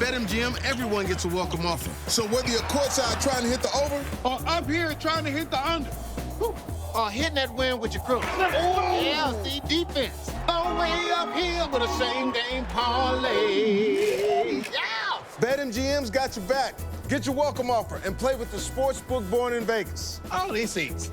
BetMGM, everyone gets a welcome offer. So whether you're courtside trying to hit the over or up here trying to hit the under, or hitting that win with your crew, or LC defense, all way up here with a same-game parlay. Yeah! BetMGM's got your back. Get your welcome offer and play with the sportsbook born in Vegas. Oh, this easy.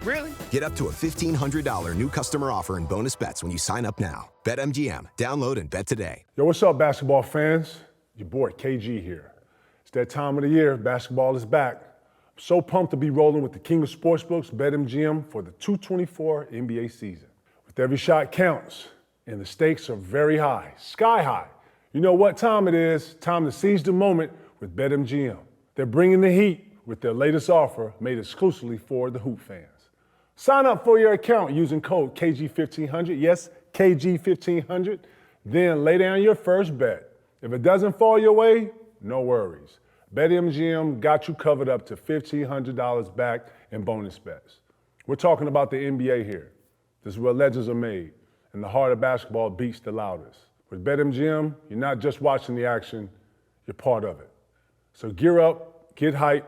Really? Get up to a $1,500 new customer offer and bonus bets when you sign up now. BetMGM. Download and bet today. Yo, what's up, basketball fans? Your boy, KG here. It's that time of the year. Basketball is back. I'm so pumped to be rolling with the king of sportsbooks, BetMGM, for the 224 NBA season. With every shot counts, and the stakes are very high, sky high. You know what time it is. Time to seize the moment with BetMGM. They're bringing the heat with their latest offer made exclusively for the Hoop fans. Sign up for your account using code KG1500. Yes, KG1500. Then lay down your first bet. If it doesn't fall your way, no worries. BetMGM got you covered up to $1,500 back in bonus bets. We're talking about the NBA here. This is where legends are made, and the heart of basketball beats the loudest. With BetMGM, you're not just watching the action, you're part of it. So gear up, get hyped,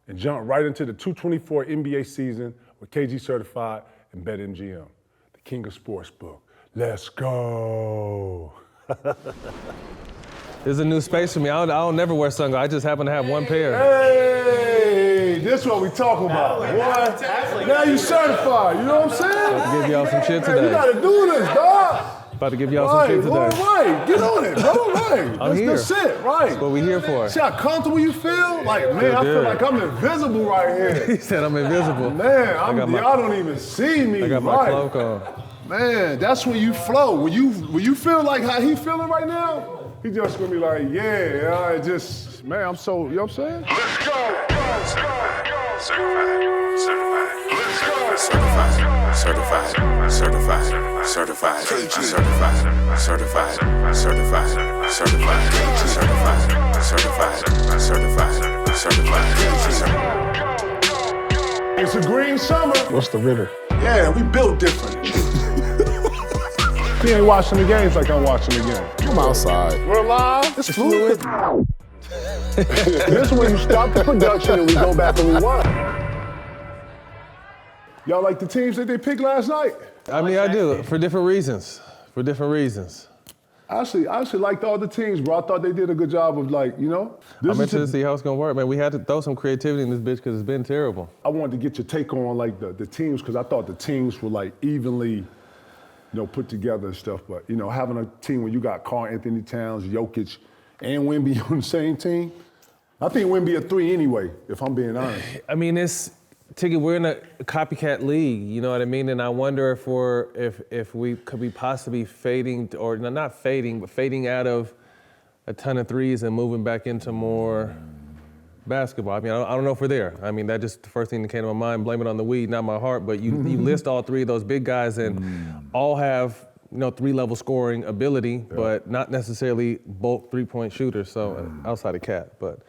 and jump right into the 224 NBA season with KG Certified and BetMGM, the king of sportsbook. Let's go. This is a new space for me. I don't never wear sunglasses. I just happen to have one pair. Hey, this is what we talking about, boy. Now you certified, you know what I'm saying? About to give y'all some shit today. You gotta do this, dog. About to give y'all some shit today. Right, get on it, bro, right. I'm here. That's it, right. That's what we here for. See how comfortable you feel? Like, man, I feel like I'm invisible right here. He said I'm invisible. Man, y'all don't even see me. I got my cloak on. Man, that's when you flow. When you feel like how he feeling right now, he just gonna be like, yeah, I just, man, I'm so, you know what I'm saying? Let's go. Certified. It's a green summer. What's the ritter? Yeah, we built different. He ain't watching the games like I'm watching the game. I'm outside. We're live. It's fluid. This is when you stop the production and we go back and rewind. Y'all like the teams that they picked last night? I mean, I do, for different reasons. I actually liked all the teams, bro. I thought they did a good job of, like, you know. I'm interested to see how it's gonna work, man. We had to throw some creativity in this bitch because it's been terrible. I wanted to get your take on, like, the teams, because I thought the teams were, like, evenly, you know, put together and stuff. But, you know, having a team where you got Karl Anthony Towns, Jokic, and Wemby on the same team, I think Wemby a 3 anyway, if I'm being honest. I mean, we're in a copycat league, you know what I mean? And I wonder if we could be possibly fading, or not fading, but fading out of a ton of threes and moving back into more basketball. I mean, I don't know if we're there. I mean, that's just the first thing that came to my mind. Blame it on the weed, not my heart. But you list all 3 of those big guys, and all have, you know, 3-level scoring ability, but not necessarily bulk 3-point shooters. So outside of Cat, but.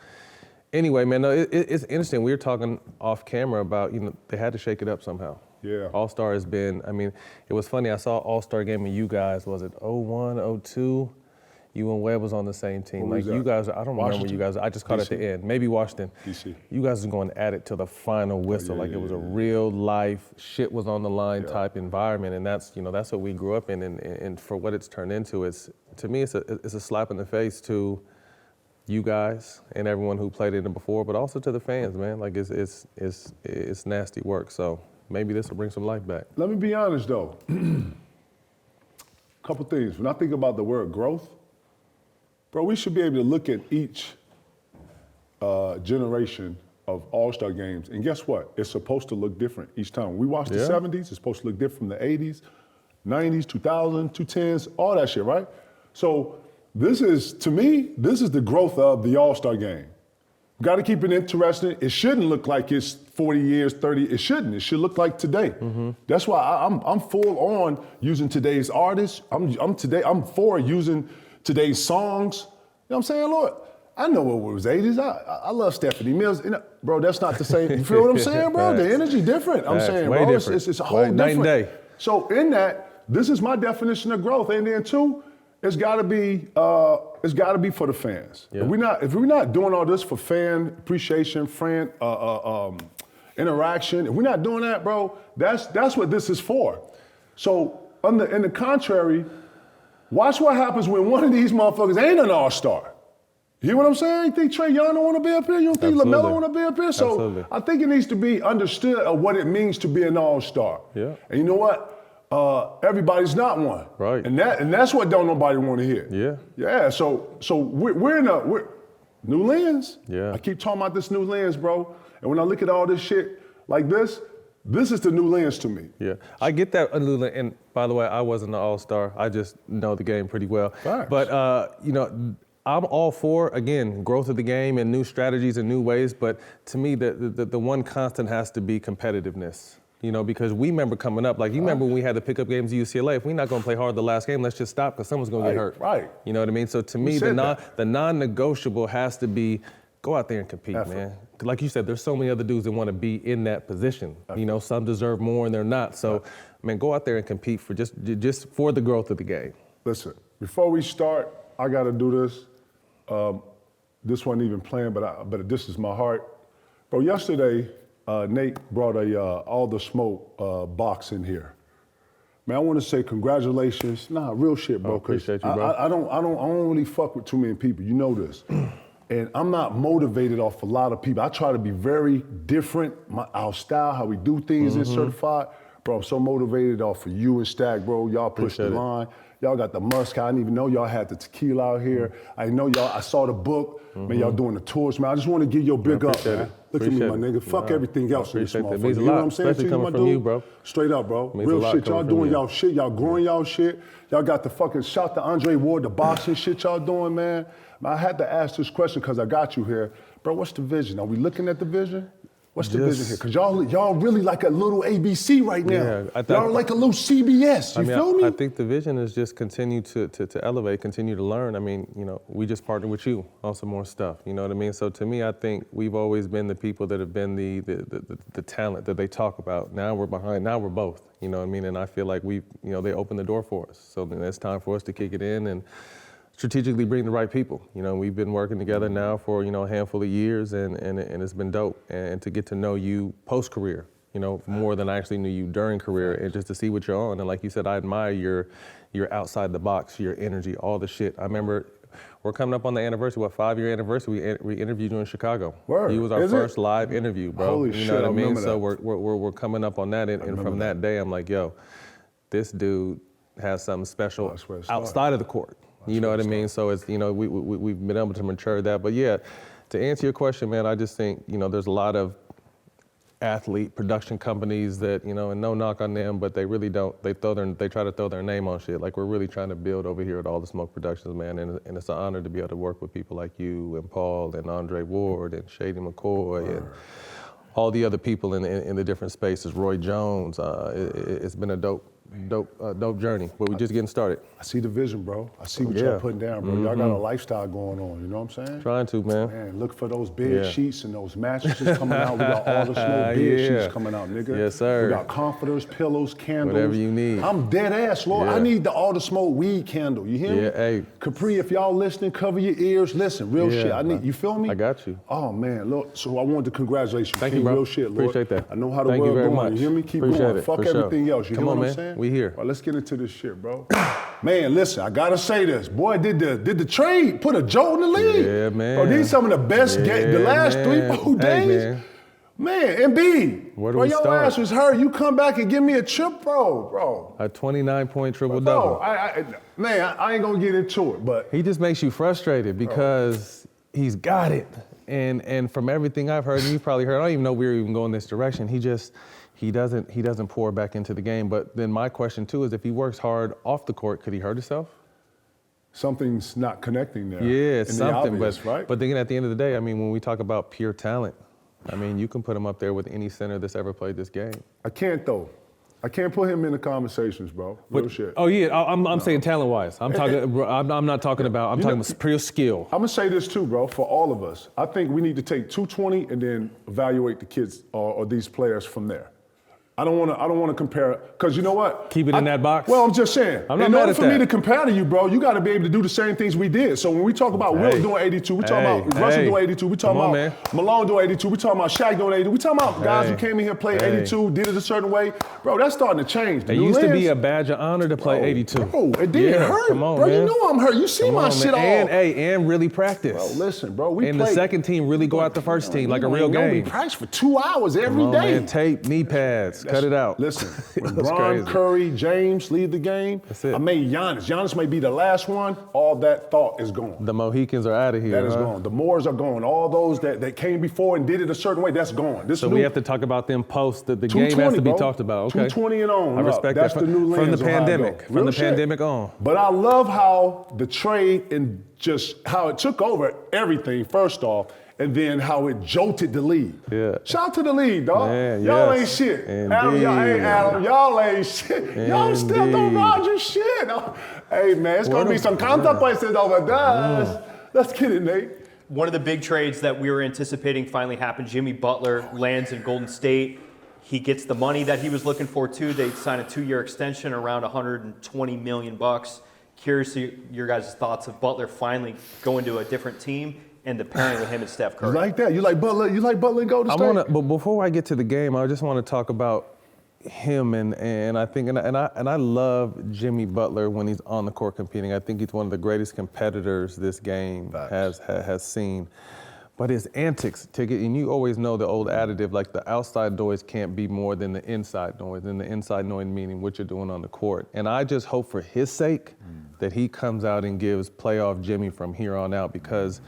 Anyway, man, no, it's interesting. We were talking off camera about, you know, they had to shake it up somehow. Yeah. All-Star has been, I mean, it was funny. I saw All-Star game of you guys, was it 01, 02? You and Webb was on the same team. Like, you guys, I don't remember you guys. I just caught at the end. Maybe Washington. DC. You guys was going at it till the final whistle. It was a real life, shit was on the line type environment. And that's, you know, that's what we grew up in. And for what it's turned into, to me, it's a slap in the face to you guys and everyone who played in it before, but also to the fans, man. Like, it's nasty work. So maybe this will bring some life back. Let me be honest, though. Couple things. When I think about the word growth, bro, we should be able to look at each generation of All-Star games, and guess what? It's supposed to look different each time. We watch the 70s, it's supposed to look different from the 80s, 90s, 2000s, 2010s, all that shit, right? So this is, to me, this is the growth of the All-Star game. Got to keep it interesting. It shouldn't look like it's 40 years, 30. It shouldn't. It should look like today. That's why I'm full on using today's artists. I'm for using today's songs. You know what I'm saying, Lord? I know what was 80s. I love Stephanie Mills. You know, bro, that's not the same. You feel what I'm saying, bro? The energy different. I'm saying, bro, it's a whole different. Night and day. So in that, this is my definition of growth. And then 2, It's got to be for the fans. Yeah. If we're not doing all this for fan appreciation, fan interaction, if we're not doing that, bro, that's what this is for. So in the contrary, watch what happens when one of these motherfuckers ain't an all-star. You hear what I'm saying? You think Trae Young don't want to be up here? You don't think LaMelo want to be up here? So Absolutely. I think it needs to be understood of what it means to be an all-star. Yeah. And you know what? Everybody's not one. Right. And that's what don't nobody want to hear. Yeah. Yeah. So we're in a new lens. Yeah. I keep talking about this new lens, bro. And when I look at all this shit like this is the new lens to me. Yeah, I get that, and by the way, I wasn't an all-star. I just know the game pretty well. Facts. But I'm all for, again, growth of the game and new strategies and new ways. But to me, the one constant has to be competitiveness. Because we remember coming up, like you remember when we had the pickup games at UCLA. If we're not going to play hard the last game, let's just stop because someone's going to get hurt. Right. You know what I mean? So to me, the non-negotiable has to be go out there and compete, man. Like you said, there's so many other dudes that want to be in that position. Some deserve more and they're not. So, man, go out there and compete for just for the growth of the game. Listen, before we start, I got to do this. This wasn't even planned, but this is my heart. Bro, yesterday, Nate brought a all the smoke box in here. Man, I want to say congratulations. Nah, real shit, bro. Appreciate you, bro. I don't really fuck with too many people. You know this. And I'm not motivated off a lot of people. I try to be very different. Our style, how we do things is certified. Bro, I'm so motivated off of you and Stack, bro. Y'all pushed the line. Y'all got the Musk. I didn't even know y'all had the tequila out here. I know y'all, I saw the book. Man, y'all doing the tours, man. I just want to give you a big up, man. Look at me, my nigga. Fuck everything else in this motherfucker. You know what I'm saying to you, my dude? You, bro. Straight up, bro. Real shit. Y'all doing y'all shit. Y'all growing y'all shit. Y'all got the fucking shot to Andre Ward, the boxing shit y'all doing, man. I had to ask this question because I got you here. Bro, what's the vision? Are we looking at the vision? What's the vision here? Because y'all really like a little ABC right now. Yeah, y'all like a little CBS. You feel me? I think the vision is just continue to elevate, continue to learn. I mean, we just partnered with you on some more stuff. You know what I mean? So to me, I think we've always been the people that have been the talent that they talk about. Now we're behind. Now we're both. You know what I mean? And I feel like they opened the door for us. So then it's time for us to kick it in and strategically bring the right people. We've been working together now for, a handful of years and it's been dope. And to get to know you post-career, more than I actually knew you during career and just to see what you're on. And like you said, I admire your outside the box, your energy, all the shit. I remember we're coming up on the anniversary, 5-year anniversary, we interviewed you in Chicago. Word. You was our first live interview, bro. Holy you know shit, what I mean? remember So that. we're coming up on that and from that day, I'm like, yo, this dude has something special outside of the court. You know what I mean? So it's, we've been able to mature that. But yeah, to answer your question, man, I just think, there's a lot of athlete production companies that, and no knock on them, but they really don't, they try to throw their name on shit. Like we're really trying to build over here at All the Smoke Productions, man. And it's an honor to be able to work with people like you and Paul and Andre Ward and Shady McCoy and all the other people in the different spaces, Roy Jones. It's been a dope journey, but we're just getting started. I see the vision, bro. I see what y'all putting down, bro. Y'all got a lifestyle going on, you know what I'm saying? Trying to, man. Man, look for those bed sheets and those mattresses coming out. We got all the smoke bed sheets coming out, nigga. Yes, sir. We got comforters, pillows, candles. Whatever you need. I'm dead ass, Lord. I need the all the smoke weed candle. You hear me? Yeah, hey. Capri, if y'all listening, cover your ears. Listen, real shit. I need, you feel me? I got you. Oh, man, look. So I wanted to congratulate you. Thank you, bro. Real shit, Lord. Appreciate that. I know how the Thank world you very going. much. You hear me? Keep Appreciate going. it, Fuck for sure. everything else. You Come hear on, what man. I'm saying? We here. All right, let's get into this shit, bro. Man, listen, I gotta say this. Boy, did the trade put a jolt in the league? Yeah, man. Bro, these some of the best the last 3-4 days. Man, Embiid. Where do bro, we your start? ass was hurt. You come back and give me a chip, bro. A 29-point triple-double. Bro, I ain't gonna get into it, but he just makes you frustrated because he's got it. And from everything I've heard, and you've probably heard, I don't even know we're even going this direction. He doesn't pour back into the game. But then my question too is, if he works hard off the court, could he hurt himself? something's not connecting there. Yeah, it's something, obvious, right? But then at the end of the day, I mean, when we talk about pure talent, I mean, you can put him up there with any center that's ever played this game. I can't though. I can't put him in the conversations, bro. Real shit. Oh yeah, I'm saying talent-wise. I'm talking. I'm not talking about. I'm talking about pure skill. I'm gonna say this too, bro. For all of us, I think we need to take 220 and then evaluate the kids or these players from there. I don't want to compare, because you know what? Keep it in that box. Well, I'm just saying. I'm not in mad order at for that. me to compare to you, bro, you got to be able to do the same things we did. So when we talk about Will doing 82, we talking about Russell doing 82, we talking about Malone doing 82, we talking about Shaq doing 82, we talking about guys who came in here, played 82, did it a certain way. Bro, that's starting to change. It used to be a badge of honor to play 82. Bro, it didn't hurt. Come on, bro, man. you know I'm hurt. You see my shit all. And really practice. Bro, listen, bro, we and played. the second team really go out the first team like a real game. We practice for 2 hours every Come on, day. Man. Tape, knee pads, cut it out. Listen, when Bron, Curry, James lead the game, that's it. I made Giannis. Giannis may be the last one. All that thought is gone. The Mohicans are out of here. That is gone. The Moors are gone. All those that came before and did it a certain way, that's gone. So we have to talk about them post that the game has to be talked about. Okay. 220 and on. I respect that's that. The new lens from the pandemic. From the pandemic on. But I love how the trade and just how it took over everything, first off, and then how it jolted the league. Yeah. Shout out to the league, dog. Man, y'all ain't shit. Adam, y'all ain't shit. Y'all still don't ride your shit. Hey, man, it's going to be some consequences over there. Let's get it, Nate. One of the big trades that we were anticipating finally happened. Jimmy Butler lands in Golden State. He gets the money that he was looking for, too. They sign a 2-year extension, around $120 million. Curious to your guys' thoughts of Butler finally going to a different team and the pairing with him and Steph Curry. You like that? You like Butler? You like Butler and Golden State? But before I get to the game, I just want to talk about him and I think and I love Jimmy Butler when he's on the court competing. I think he's one of the greatest competitors this game has seen. But his antics, and you always know the old additive, like the outside noise can't be more than the inside noise, and the inside noise meaning what you're doing on the court. And I just hope for his sake that he comes out and gives playoff Jimmy from here on out, because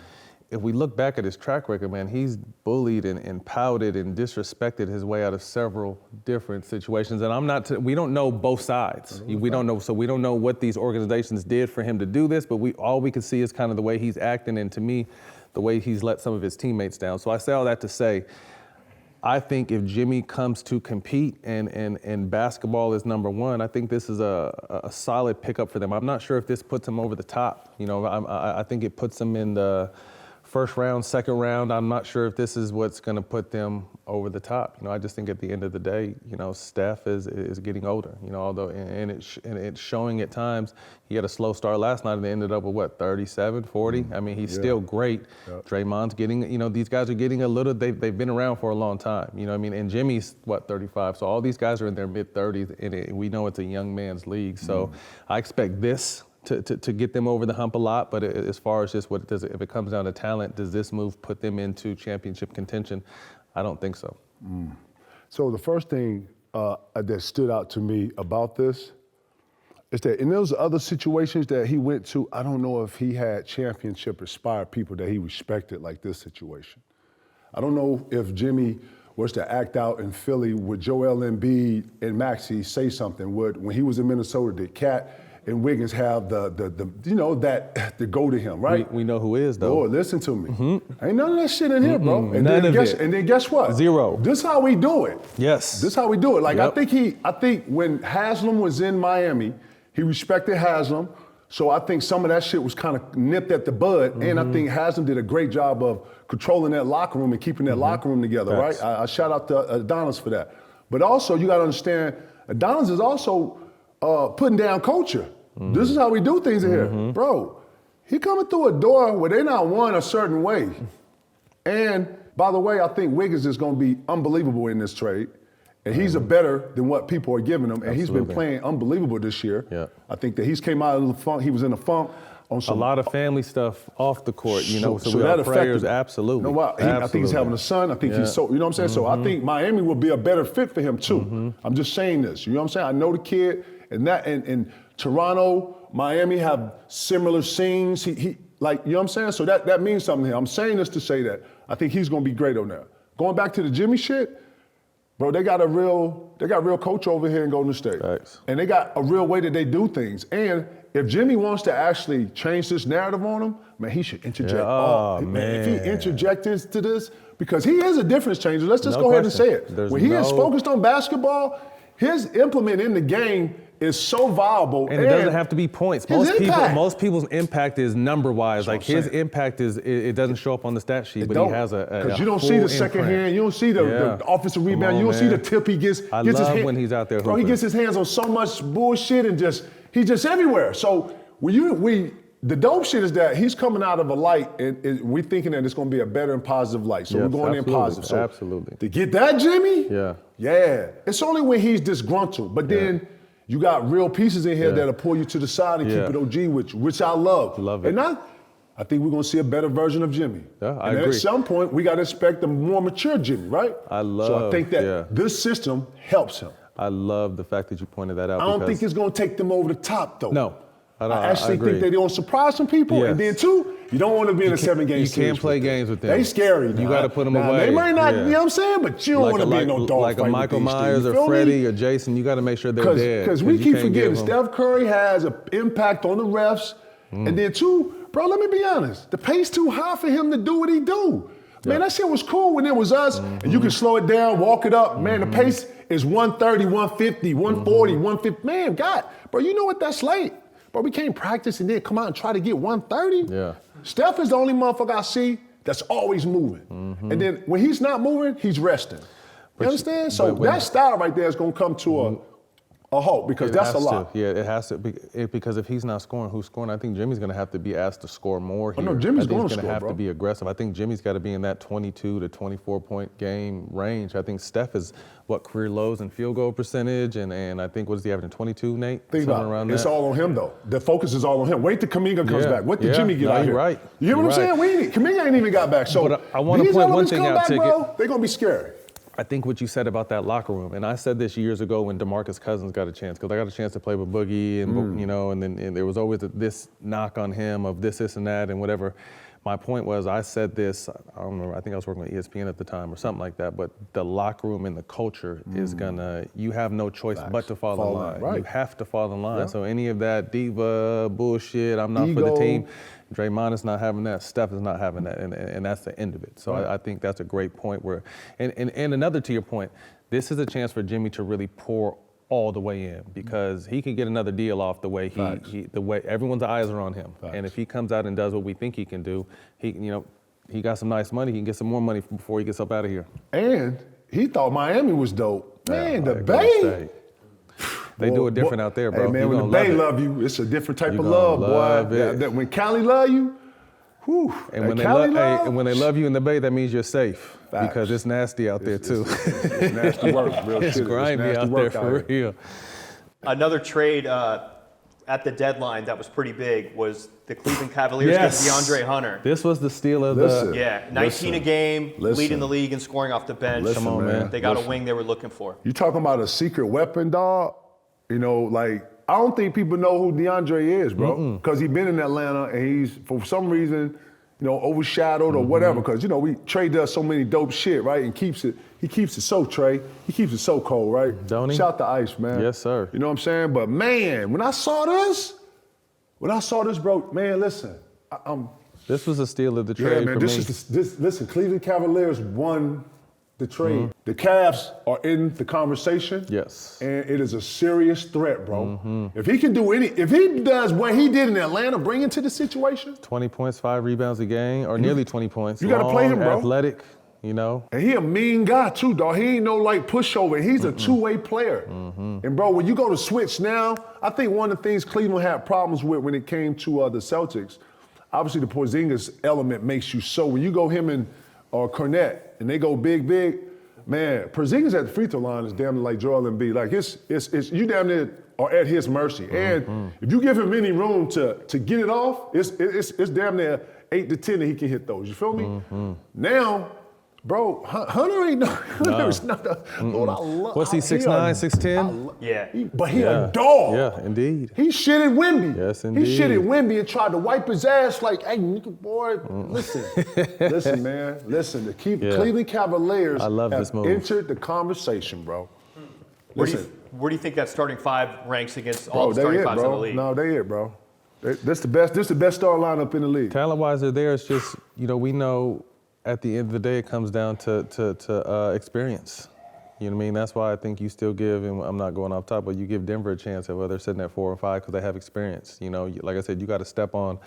if we look back at his track record, man, he's bullied and pouted and disrespected his way out of several different situations. And we don't know both sides. We don't know, so we don't know what these organizations did for him to do this, but all we can see is kind of the way he's acting, and to me, the way he's let some of his teammates down. So I say all that to say, I think if Jimmy comes to compete and basketball is number one, I think this is a solid pickup for them. I'm not sure if this puts him over the top. You know, I think it puts them in the first round, second round. I'm not sure if this is what's going to put them over the top. You know, I just think at the end of the day, you know, Steph is getting older. You know, although and it's showing at times. He had a slow start last night and they ended up with 37, 40. I mean, he's still great. Yep. Draymond's getting, you know, these guys are getting a little. They've been around for a long time. You know what I mean? And Jimmy's 35. So all these guys are in their mid-30s, and we know it's a young man's league. So I expect this to get them over the hump a lot, but as far as just if it comes down to talent, does this move put them into championship contention? I don't think so. So the first thing that stood out to me about this is that in those other situations that he went to, I don't know if he had championship-inspired people that he respected like this situation. I don't know if Jimmy was to act out in Philly, would Joel Embiid and Maxey say something? When he was in Minnesota, did Cat and Wiggins have that to go to him, right? We know who is, though. Lord, listen to me. Ain't none of that shit in here, bro. And none then of it. And then guess what? Zero. This is how we do it. Yes. This is how we do it. Like, Yep. I think when Haslam was in Miami, he respected Haslam. So I think some of that shit was kind of nipped at the bud. And I think Haslam did a great job of controlling that locker room and keeping that locker room together, Facts. right? I shout out to Adonis for that. But also, you got to understand, Adonis is also putting down culture. This is how we do things in here. Bro, he coming through a door where they not won a certain way. And by the way, I think Wiggins is going to be unbelievable in this trade. And he's a better than what people are giving him. And he's been playing unbelievable this year. Yeah. I think that he's came out of the funk. He was in a funk. On some, a lot of family stuff off the court, you know, so we that have prayers, affected. absolutely. You know what? I think he's having a son. I think he's so, you know what I'm saying? So I think Miami will be a better fit for him too. I'm just saying this, you know what I'm saying? I know the kid, and Toronto, Miami have similar scenes. He like, you know what I'm saying? So that means something to him. I'm saying this to say that I think he's gonna be great on there. Going back to the Jimmy shit, bro, they got real coach over here in Golden State. Thanks. And they got a real way that they do things. And if Jimmy wants to actually change this narrative on him, man, he should interject. If he interjects into this, because he is a difference changer. Let's just go ahead and say it. When he is focused on basketball, his implement in the game is so viable. And it doesn't have to be points. Most people's impact is number-wise. Like his impact it doesn't show up on the stat sheet, but he has a because you don't see the second hand, you don't see the offensive rebound, you don't see the tip he gets. I love when he's out there hooping. Bro, he gets his hands on so much bullshit and he's just everywhere. So the dope shit is that he's coming out of a light and we're thinking that it's going to be a better and positive light. So we're going in positive. So absolutely. To get that, Jimmy? Yeah. It's only when he's disgruntled. But then you got real pieces in here that'll pull you to the side and keep it OG with you, which I love. Love it. And I think we're going to see a better version of Jimmy. Yeah, I agree. At some point, we got to expect a more mature Jimmy, right? So I think that this system helps him. I love the fact that you pointed that out. I don't think it's going to take them over the top, though. No. I actually think they're going to surprise some people. And then, too, you don't want to be in a 7-game series. You can't play games with them. They scary. You got to put them away. They might not, you know what I'm saying? But you don't want to be in no dog like fight a Michael with these Myers things, or Freddie or Jason, you got to make sure they're dead. Because we keep forgetting Steph Curry has an impact on the refs. And then, too, bro, let me be honest. The pace too high for him to do what he do. Man, that shit was cool when it was us, and you can slow it down, walk it up. Man, the pace is 130, 150, 140, 150. Man, God, bro, you know what that's like? Bro, we can't practice and then come out and try to get 130. Yeah. Steph is the only motherfucker I see that's always moving. And then when he's not moving, he's resting. You understand? So that style right there is going to come to a halt because that's a lot. Yeah, it has to be because if he's not scoring, who's scoring? I think Jimmy's going to have to be asked to score more here. Oh, no, Jimmy's going to have to be aggressive. I think Jimmy's got to be in that 22 to 24 point game range. I think Steph is career lows in field goal percentage, and I think what is he averaging 22, Nate? Think about it. It's all on him though. The focus is all on him. Wait till Kuminga comes back. What did Jimmy get out here? Right. You hear what I'm saying? Kuminga ain't even got back. So but I want to point one thing out, Ticket. They're gonna be scary. I think what you said about that locker room, and I said this years ago when DeMarcus Cousins got a chance, because I got a chance to play with Boogie, and and then there was always this knock on him of this and that, and whatever. My point was, I said this, I don't remember, I think I was working with ESPN at the time or something like that, but the locker room and the culture is you have no choice but to fall in line. Right. You have to fall in line. So any of that diva bullshit, I'm not for the team, Draymond is not having that, Steph is not having that, and that's the end of it. So I think that's a great point where, and another to your point, this is a chance for Jimmy to really pour all the way in because he can get another deal off the way the way everyone's eyes are on him. And if he comes out and does what we think he can do, he got some nice money. He can get some more money before he gets up out of here. And he thought Miami was dope. Man, the Bay. They do it different out there, bro. Hey, man, when the Bay love you, it's a different type of love, boy. That when Cali love you, whew. And when they love you in the Bay, that means you're safe. Facts. Because it's nasty out there, too. It's nasty work, real it's shit. grimy out there, for real. Another trade at the deadline that was pretty big was the Cleveland Cavaliers getting DeAndre Hunter. This was the steal of 19 a game, leading the league in scoring off the bench. Come on, man. They got a wing they were looking for. You talking about a secret weapon, dog? You know, like, I don't think people know who DeAndre is, bro. Because he's been in Atlanta and he's, for some reason, overshadowed or whatever. Because, we Trey does so many dope shit, right? And he keeps it so Trey. He keeps it so cold, right? Don't he? Shout to Ice, man. Yes, sir. You know what I'm saying? But man, when I saw this, bro, man, listen, this was a steal of the trade. Yeah, man, listen, Cleveland Cavaliers won the trade. The Cavs are in the conversation. Yes. And it is a serious threat, bro. If he can do if he does what he did in Atlanta, bring into the situation. 20 points, 5 rebounds a game, or nearly 20 points. You got to play him, bro. Athletic, And he a mean guy, too, dog. He ain't no, pushover. He's a two-way player. And, bro, when you go to switch now, I think one of the things Cleveland had problems with when it came to the Celtics, obviously the Porzingis element makes you so. When you go him and Cornette, and they go big, man, Porzingis at the free throw line is damn near like Joel Embiid. Like, it's you damn near are at his mercy. And if you give him any room to get it off, it's damn near 8 to 10 that he can hit those. You feel me? Now, bro, Hunter ain't Hunter's not a Lord, I love. What's he, 6'9", 6'10"? Yeah. But he a dog. Yeah, indeed. He shit at Wemby. Yes, indeed. He shit at Wemby and tried to wipe his ass like, hey, nigga, boy, listen, man. Listen, the Cleveland Cavaliers have entered the conversation, bro. Where do you think that starting five ranks against all the starting fives in the league? No, they it, bro. This the best star lineup in the league. Talent-wise, they're there. It's just, we know at the end of the day, it comes down to experience. You know what I mean? That's why I think you still give, and I'm not going off top, but you give Denver a chance of whether they're sitting at 4 or 5 because they have experience. You know, like I said, you got to step on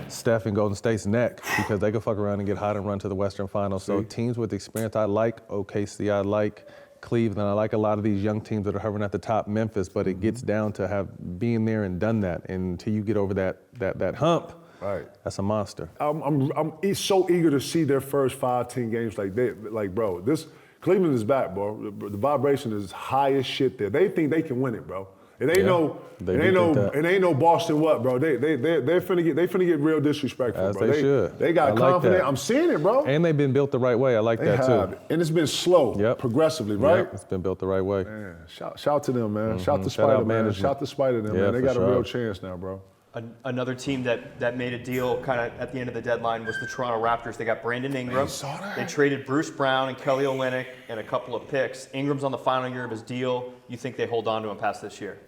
Steph and Golden State's neck because they can fuck around and get hot and run to the Western Finals. So teams with experience, I like OKC, I like Cleveland, I like a lot of these young teams that are hovering at the top, Memphis, but it gets down to being there and done that. And until you get over that hump, right, that's a monster. I'm so eager to see their first 5-10 games. Like, bro, this Cleveland is back, bro. The vibration is high as shit there. They think they can win it, bro. It ain't no Boston what, bro. They're finna get real disrespectful, As bro. They should. They got confidence. I'm seeing it, bro. And they've been built the right way. I like that too. And it's been slow, progressively, right? Yep, it's been built the right way. Man, shout to them, man. Shout to Spider, man. Shout to Spider, man. They got a real chance now, bro. Another team that made a deal kind of at the end of the deadline was the Toronto Raptors. They got Brandon Ingram. They traded Bruce Brown and Kelly Olynyk and a couple of picks. Ingram's on the final year of his deal. You think they hold on to him past this year?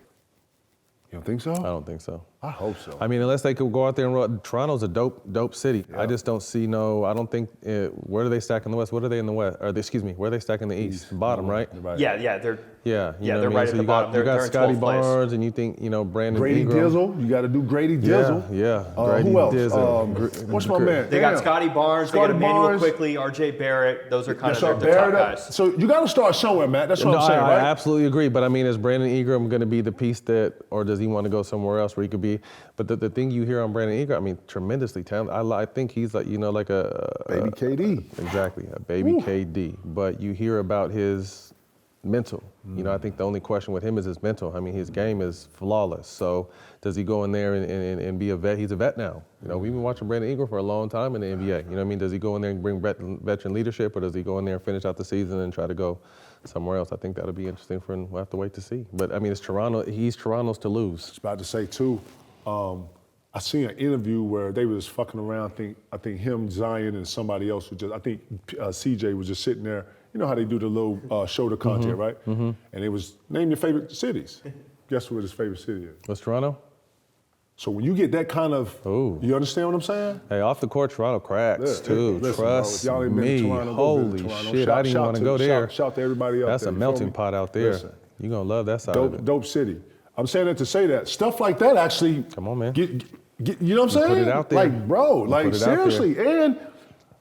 You don't think so? I don't think so. I hope so. I mean, unless they could go out there and run. Toronto's a dope city. Yeah. I just don't see I don't think, where do they stack in the West? What are they in the West? Or where are they stack in the East? Bottom, right? Yeah, they're they're right at the bottom. You got they're Scotty in 12th Barnes, place. and you think, Brandon Grady Ingram. Dizzle. You got to do Grady Dizzle. Yeah. Grady who else? Dizzle. What's my man? They got Scotty Barnes. They got Emmanuel Quickly, R.J. Barrett. Those are kind of their top guys. So you got to start somewhere, Matt. That's what I'm saying, right? I absolutely agree. But I mean, is Brandon Ingram going to be the piece or does he want to go somewhere else where he could be? But the thing you hear on Brandon Ingram, I mean, tremendously talented. I think he's like, like a baby KD. Exactly, a baby KD. But you hear about his mental. I think the only question with him is his mental. I mean, his game is flawless. So does he go in there and be a vet? He's a vet now. We've been watching Brandon Ingram for a long time in the NBA. You know what I mean? Does he go in there and bring veteran leadership, or does he go in there and finish out the season and try to go somewhere else? I think that'll be interesting for him. We'll have to wait to see. But I mean, it's Toronto. He's Toronto's to lose. I was about to say too. I seen an interview where they was fucking around. I think him, Zion, and somebody else was I think CJ was just sitting there. You know how they do the little shoulder content, right? Mm-hmm. And it was, name your favorite cities. Guess what his favorite city is? What's Toronto? So when you get that kind of, you understand what I'm saying? Hey, off the court, Toronto cracks too. Listen, Trust bro, if y'all ain't been me. to Toronto, Holy Toronto. shit, I didn't even want to go there. Shout to everybody else. That's there, a melting pot out there. Listen, you're going to love that side of it. Dope city. I'm saying that to say that. Stuff like that actually. Come on, man. You know what I'm saying? Put it out there. Like, bro, like seriously. And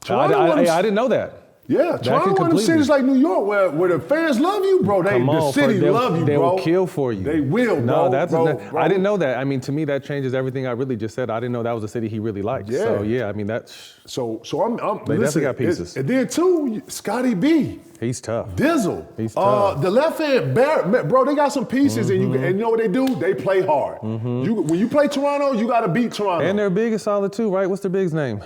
Toronto, I didn't know that. Yeah, Toronto, one of them cities like New York where the fans love you, bro. The city love you, bro. They will kill for you. They will, bro. No, I didn't know that. I mean, to me, that changes everything I really just said. I didn't know that was a city he really liked. Yeah. So, yeah, I mean, that's... So I'm they definitely got pieces. And then, too, Scotty B. He's tough. Dizzle. He's tough. The left hand, Barrett, bro, they got some pieces, and you know what they do? They play hard. When you play Toronto, you got to beat Toronto. And their big is solid, too, right? What's their big's name?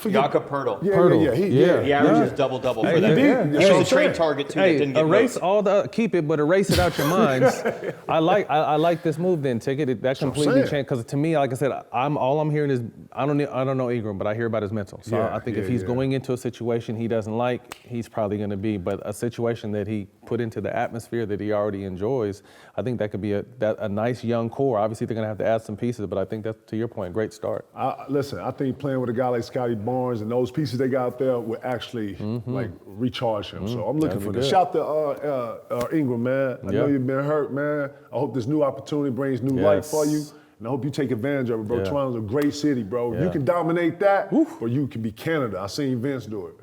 Jakob Poeltl. Yeah. He averages double-double for them. He was a trade target, too, that didn't get erase moved. keep it, but erase it out your minds. I like this move then, Ticket. That completely changed, because to me, like I said, all I'm hearing is, I don't know Ingram, but I hear about his mental. So I think if he's going into a situation he doesn't like, he's probably going to be, but a situation that he put into the atmosphere that he already enjoys, I think that could be a nice young core. Obviously, they're going to have to add some pieces, but I think that's, to your point, great start. Listen, I think playing with a guy like Scotty Barnes and those pieces they got out there will actually like recharge him. So I'm looking for this. Shout to Ingram, man. I know you've been hurt, man. I hope this new opportunity brings new life for you. And I hope you take advantage of it, bro. Toronto's a great city, bro. You can dominate that, or you can be Canada. I seen Vince do it.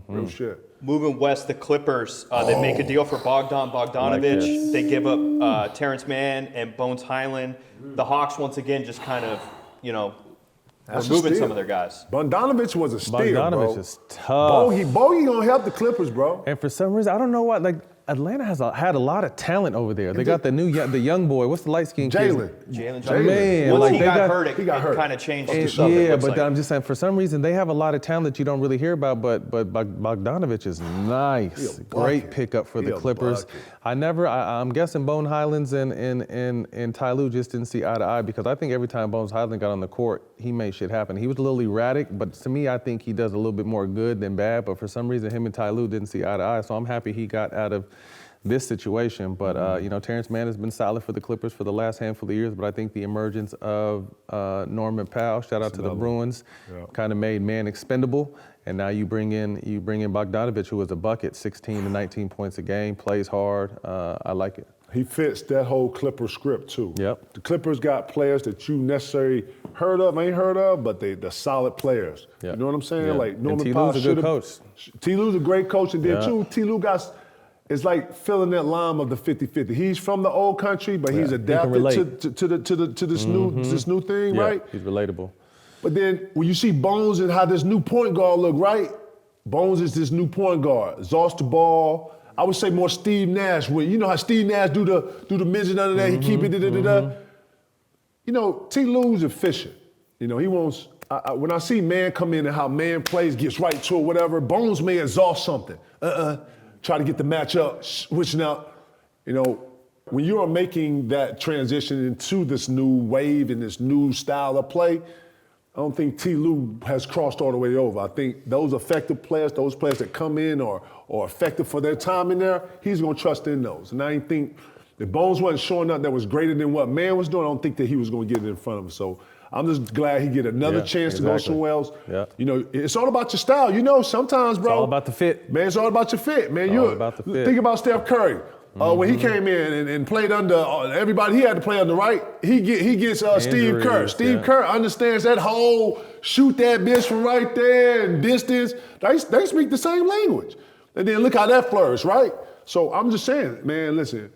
Real shit. Moving west, the Clippers, they make a deal for Bogdanovich. They give up Terrence Mann and Bones Highland. The Hawks, once again, just kind of, moving some of their guys. Bogdanovich was a steal, Bogdanovich bro. is tough. Bogey gonna help the Clippers, bro. And for some reason, I don't know what, Atlanta had a lot of talent over there. They got the young boy. What's the light-skinned kid? Jalen. Man, once he got hurt, it kind of changed the stuff. Yeah, but I'm just saying, for some reason, they have a lot of talent that you don't really hear about, but Bogdanovich is nice. Great pickup for the Clippers. I'm guessing Bones Highlands and Ty Lue just didn't see eye to eye, because I think every time Bones Highland got on the court, he made shit happen. He was a little erratic, but to me, I think he does a little bit more good than bad, but for some reason, him and Ty Lue didn't see eye to eye, so I'm happy he got out of this situation. But, Terrence Mann has been solid for the Clippers for the last handful of years, but I think the emergence of Norman Powell, shout out to the Bruins, kind of made Mann expendable. And now you bring in Bogdanovic, who was a bucket, 16 to 19 points a game, plays hard. I like it. He fits that whole Clippers script too. Yep. The Clippers got players that you necessarily ain't heard of, but they're solid players. Yep. You know what I'm saying? Yep. Like Norman and Powell T. Lue's a good coach. T. Lue's a great coach, and then Yeah. too, T. Lue it's like filling that line of the 50-50. He's from the old country, but he's adapted to this new thing, Yeah, right? he's relatable. But then when you see Bones and how this new point guard look, right? Bones is this new point guard, exhausts the ball. I would say more Steve Nash. You know how Steve Nash do the midget under there, he keep it, You know, T. Lue's efficient. You know, he wants, when I see man come in and how man plays, gets right to it, whatever, Bones may exhaust something. Try to get the matchup, switching out. You know, when you are making that transition into this new wave and this new style of play, I don't think T. Lue has crossed all the way over. I think those effective players, those players that come in or effective for their time in there, he's going to trust in those. And I didn't think if Bones wasn't showing up that was greater than what man was doing, I don't think that he was going to get it in front of him. So I'm just glad he get another chance to go somewhere else. Yeah. You know, it's all about your style. You know, sometimes, bro. It's all about the fit. Man, it's all about your fit, man. All about the fit. Think about Steph Curry. When he came in and played under everybody, he had to play under, right? He gets Steve Kerr. Steve Kerr understands that whole shoot that bitch from right there and distance. They speak the same language. And then look how that flourished, right? So I'm just saying, man, listen,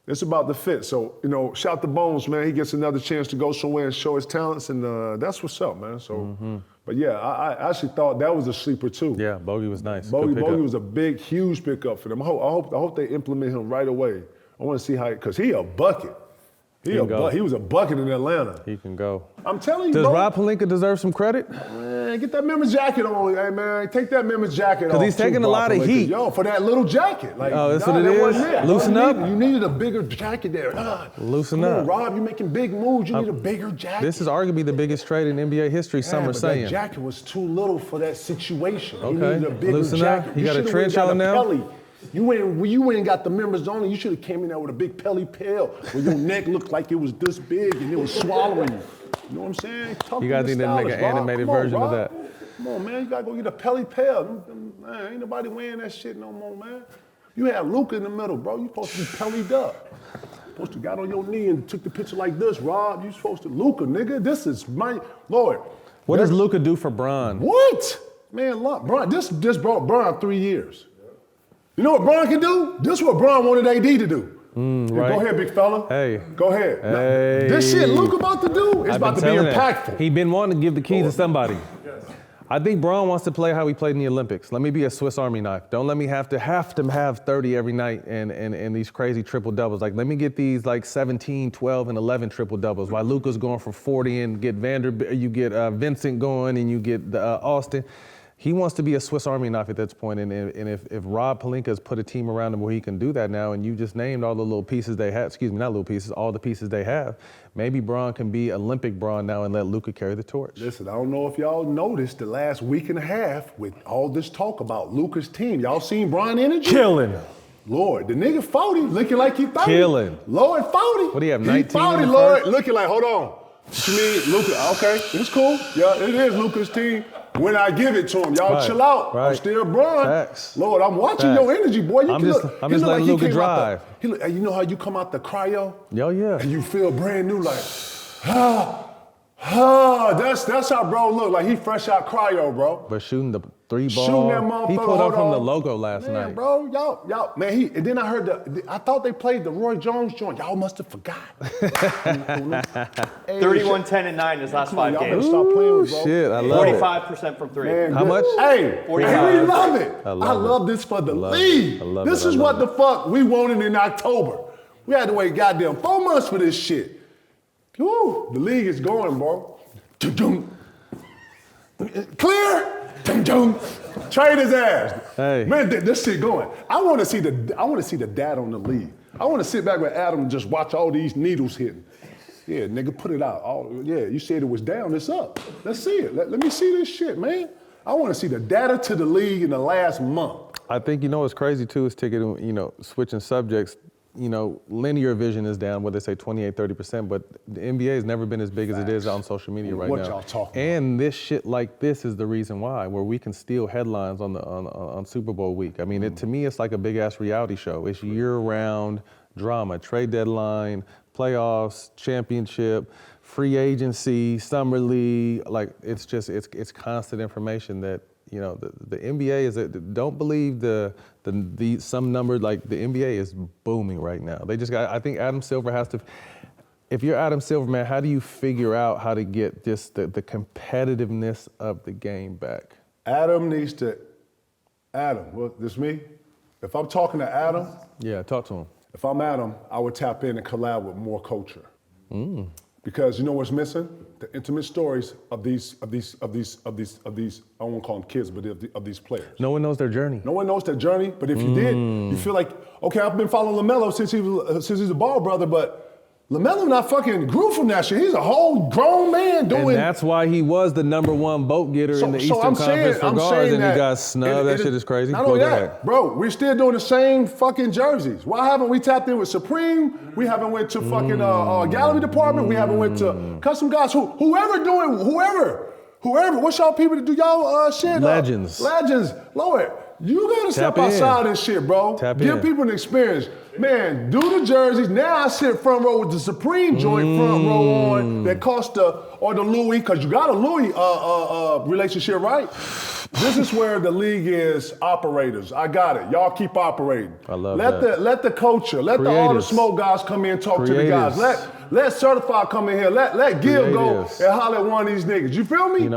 it's about the fit. So, you know, shout to Bones, man. He gets another chance to go somewhere and show his talents, and that's what's up, man. So, but yeah, I actually thought that was a sleeper too. Yeah, Bogey was nice. Bogey was a big, huge pickup for them. I hope they implement him right away. I want to see how, because he a bucket. He was a bucket in Atlanta. He can go. I'm telling you, Does bro. Rob Pelinka deserve some credit? Man, get that Memphis jacket on. Hey, man, take that Memphis jacket off. Because he's taking a lot of heat. Yo, for that little jacket. Like, oh, that's what it is? Loosen up? You needed a bigger jacket there. Loosen up. Rob, you're making big moves. You need a bigger jacket. This is arguably the biggest trade in NBA history, some are saying. That jacket was too little for that situation. Okay. You needed a bigger Loosen jacket. up. You got a trench on now? You ain't got the members only. You should have came in there with a big pelly pail where your neck looked like it was this big and it was swallowing you. You know what I'm saying? You guys need to make an animated version of that. Come on, man. You got to go get a pelly pail. Man, ain't nobody wearing that shit no more, man. You have Luka in the middle, bro. You supposed to be pellied up. Supposed to got on your knee and took the picture like this, Rob. You supposed to, Luka, nigga. This is my, Lord. What does Luka do for Bron? What? Man, look, Bron, this brought Bron 3 years. You know what Bron can do? This is what Bron wanted AD to do. Right. Go ahead, big fella. Hey. Go ahead. Hey. This shit Luka about to do is about to be impactful. He been wanting to give the keys to somebody. I think Bron wants to play how he played in the Olympics. Let me be a Swiss Army knife. Don't let me have to have 30 every night and these crazy triple doubles. Like, let me get these like 17, 12, and 11 triple doubles. While Luka's going for 40 and get you get Vincent going and you get Austin. He wants to be a Swiss Army knife at this point, and if Rob Pelinka has put a team around him where he can do that now, and you just named all the little pieces they have, all the pieces they have, maybe Bron can be Olympic Bron now and let Luka carry the torch. Listen, I don't know if y'all noticed the last week and a half with all this talk about Luka's team. Y'all seen Bron energy? Killing. Lord, the nigga 40, looking like he 30. Killing. Lord, 40. What do you have, 19? He 40, Lord, looking like, hold on. What you mean, Luka? Okay, it's cool. Yeah, it is Luka's team. When I give it to him, y'all chill out. I'm still Bron. Facts. Lord, I'm watching your energy, boy. I'm just letting Luka drive. You know how you come out the cryo? Yo, yeah. And you feel brand new, like, that's how bro look. Like he fresh out cryo, bro. But shooting the 3 ball. Shooting that motherfucker. He pulled up from the logo last night. Bro, y'all, man, and then I heard I thought they played the Roy Jones joint. Y'all must have forgot. 31, 10, and 9 his last 5 games. Stop playing with, bro. Shit, I love 45% from 3. Man, how much? Hey, 45. we love it. I love love this for the league. This is what the fuck we wanted in October. We had to wait goddamn 4 months for this shit. Woo, the league is going, bro. Clear. Trade his ass. Hey. Man, this shit going. I want to see the data on the league. I want to sit back with Adam and just watch all these needles hitting. Yeah, nigga, put it out. You said it was down, it's up. Let's see it. Let me see this shit, man. I want to see the data to the league in the last month. I think, what's crazy too is switching subjects. linear vision is down, what they say 28, 30%, but the NBA has never been as big as it is on social media right now. What y'all talking and this shit like this is the reason why, where we can steal headlines on Super Bowl week. I mean, to me, it's like a big ass reality show. It's year-round drama, trade deadline, playoffs, championship, free agency, summer league. Like it's constant information that. The NBA don't believe some number, like the NBA is booming right now. I think Adam Silver has to, if you're Adam Silver, man, how do you figure out how to get the competitiveness of the game back? Adam, well, this me? If I'm talking to Adam. Yeah, talk to him. If I'm Adam, I would tap in and collab with more culture. Because you know what's missing? The intimate stories of these. I won't call them kids, but of these players. No one knows their journey. No one knows their journey. But if you did, you feel like, okay, I've been following LaMelo since he's a ball brother, but LaMelo not fucking grew from that shit. He's a whole grown man doing. And that's why he was the #1 vote getter in the Eastern Conference for guards, and he got snubbed. That shit is crazy. Not only that, bro, we're still doing the same fucking jerseys. Why haven't we tapped in with Supreme? We haven't went to fucking gallery department. We haven't went to custom guys. Whoever. What's y'all people to do y'all shit? Legends. Lord, you gotta step outside this shit, bro. Give people an experience. Man, do the jerseys. Now I sit front row with the Supreme joint front row on that cost the Louis, because you got a Louis relationship, right? This is where the league is operators. I got it. Y'all keep operating. I love that. Let the culture, let the all the smoke guys come in and talk to the guys. Let Certified come in here. Let Gil go and holler at one of these niggas. You feel me?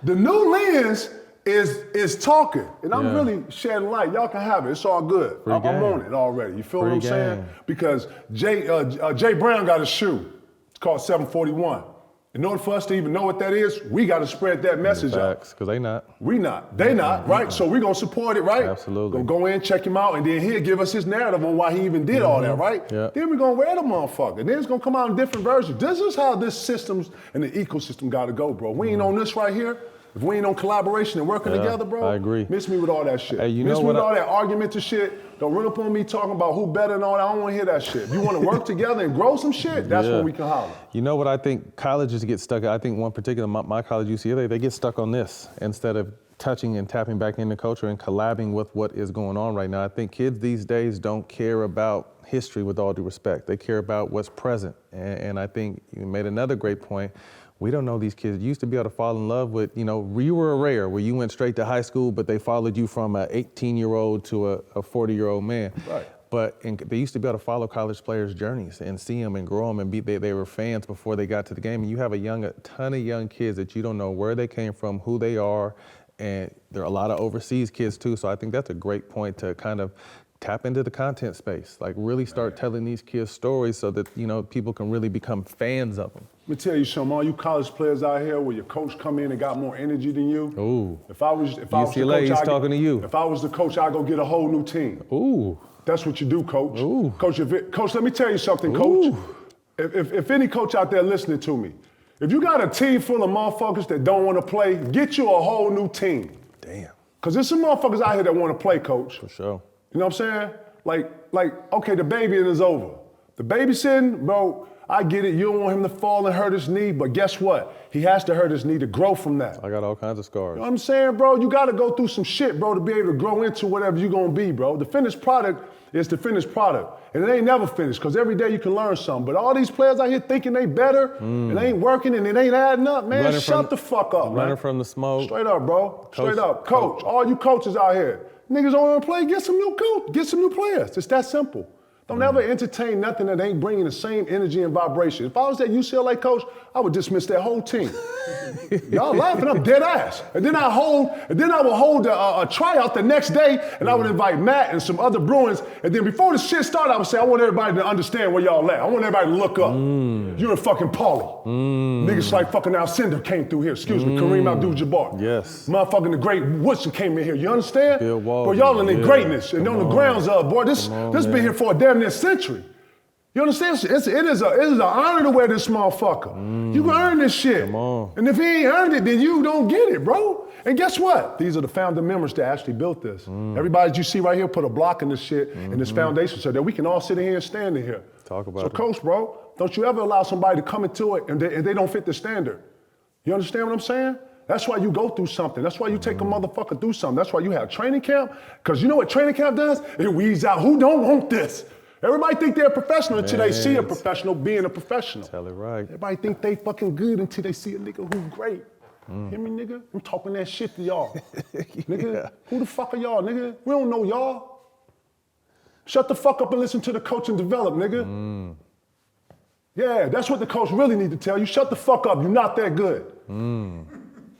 The new lens is talking, and I'm really shedding light. Y'all can have it. It's all good. I'm on it already. You feel what I'm saying? Because Jay Brown got a shoe. It's called 741. In order for us to even know what that is, we got to spread that message out. Because they not. We not. They not, right? So we going to support it, right? Absolutely. Go in, check him out, and then he'll give us his narrative on why he even did all that, right? Yeah. Then we're going to wear the motherfucker. Then it's going to come out in different versions. This is how this systems and the ecosystem got to go, bro. We ain't on this right here. If we ain't on collaboration and working together, bro, I agree. Miss me with all that shit. Hey, miss me with all that argument and shit. Don't run up on me talking about who better and all that. I don't want to hear that shit. If you want to work together and grow some shit, that's when we can holler. You know what I think colleges get stuck at? I think one particular, my college, UCLA, they get stuck on this instead of touching and tapping back into culture and collabing with what is going on right now. I think kids these days don't care about history, with all due respect. They care about what's present. And I think you made another great point. We don't know these kids. You used to be able to fall in love with, you were rare where you went straight to high school, but they followed you from an 18-year-old to a 40-year-old man. Right. But they used to be able to follow college players' journeys and see them and grow them, and they were fans before they got to the game. And you have a ton of young kids that you don't know where they came from, who they are, and there are a lot of overseas kids too. So I think that's a great point to kind of tap into the content space, like really start telling these kids stories so that, people can really become fans of them. Let me tell you something, all you college players out here where your coach come in and got more energy than you. Ooh. If I was the UCLA, he's talking to you. If I was the coach, I'd go get a whole new team. Ooh. That's what you do, coach. Ooh. Coach, let me tell you something, coach. If any coach out there listening to me, if you got a team full of motherfuckers that don't want to play, get you a whole new team. Damn. Because there's some motherfuckers out here that want to play, coach. For sure. You know what I'm saying? Like, okay, the baby is over. The babysitting, bro, I get it. You don't want him to fall and hurt his knee, but guess what? He has to hurt his knee to grow from that. I got all kinds of scars. You know what I'm saying, bro? You got to go through some shit, bro, to be able to grow into whatever you're going to be, bro. The finished product is the finished product. And it ain't never finished, because every day you can learn something. But all these players out here thinking they better, and they ain't working, and it ain't adding up, man. Shut the fuck up, man. Running from the smoke. Straight up, bro. Straight up. Coach, all you coaches out here, niggas don't want to play, get some new players. It's that simple. Don't ever entertain nothing that ain't bringing the same energy and vibration. If I was that UCLA coach, I would dismiss that whole team. Y'all laughing, I'm dead ass. And then I would hold a tryout the next day, and I would invite Matt and some other Bruins. And then before the shit started, I would say, I want everybody to understand where y'all at. I want everybody to look up. You're in fucking Paulie. Niggas like fucking Alcindor came through here. Excuse me, Kareem Abdul-Jabbar. Yes. Motherfucking the great Woodson came in here. You understand? Bill Walton. Bro, y'all in the greatness and on the grounds of, boy, this been here for a damn near century. You understand? It is an honor to wear this motherfucker. You can earn this shit. Come on. And if you ain't earned it, then you don't get it, bro. And guess what? These are the founding members that actually built this. Everybody you see right here put a block in this shit and this foundation so that we can all sit in here and stand in here. Talk about so, it. Coach, bro, don't you ever allow somebody to come into it and they don't fit the standard. You understand what I'm saying? That's why you go through something. That's why you take a motherfucker through something. That's why you have training camp. Because you know what training camp does? It weeds out who don't want this. Everybody think they're a professional until they see a professional being a professional. Tell it right. Everybody think they fucking good until they see a nigga who's great. Hear me, nigga? I'm talking that shit to y'all. Nigga, who the fuck are y'all, nigga? We don't know y'all. Shut the fuck up and listen to the coach and develop, nigga. Yeah, that's what the coach really need to tell you. Shut the fuck up, you're not that good.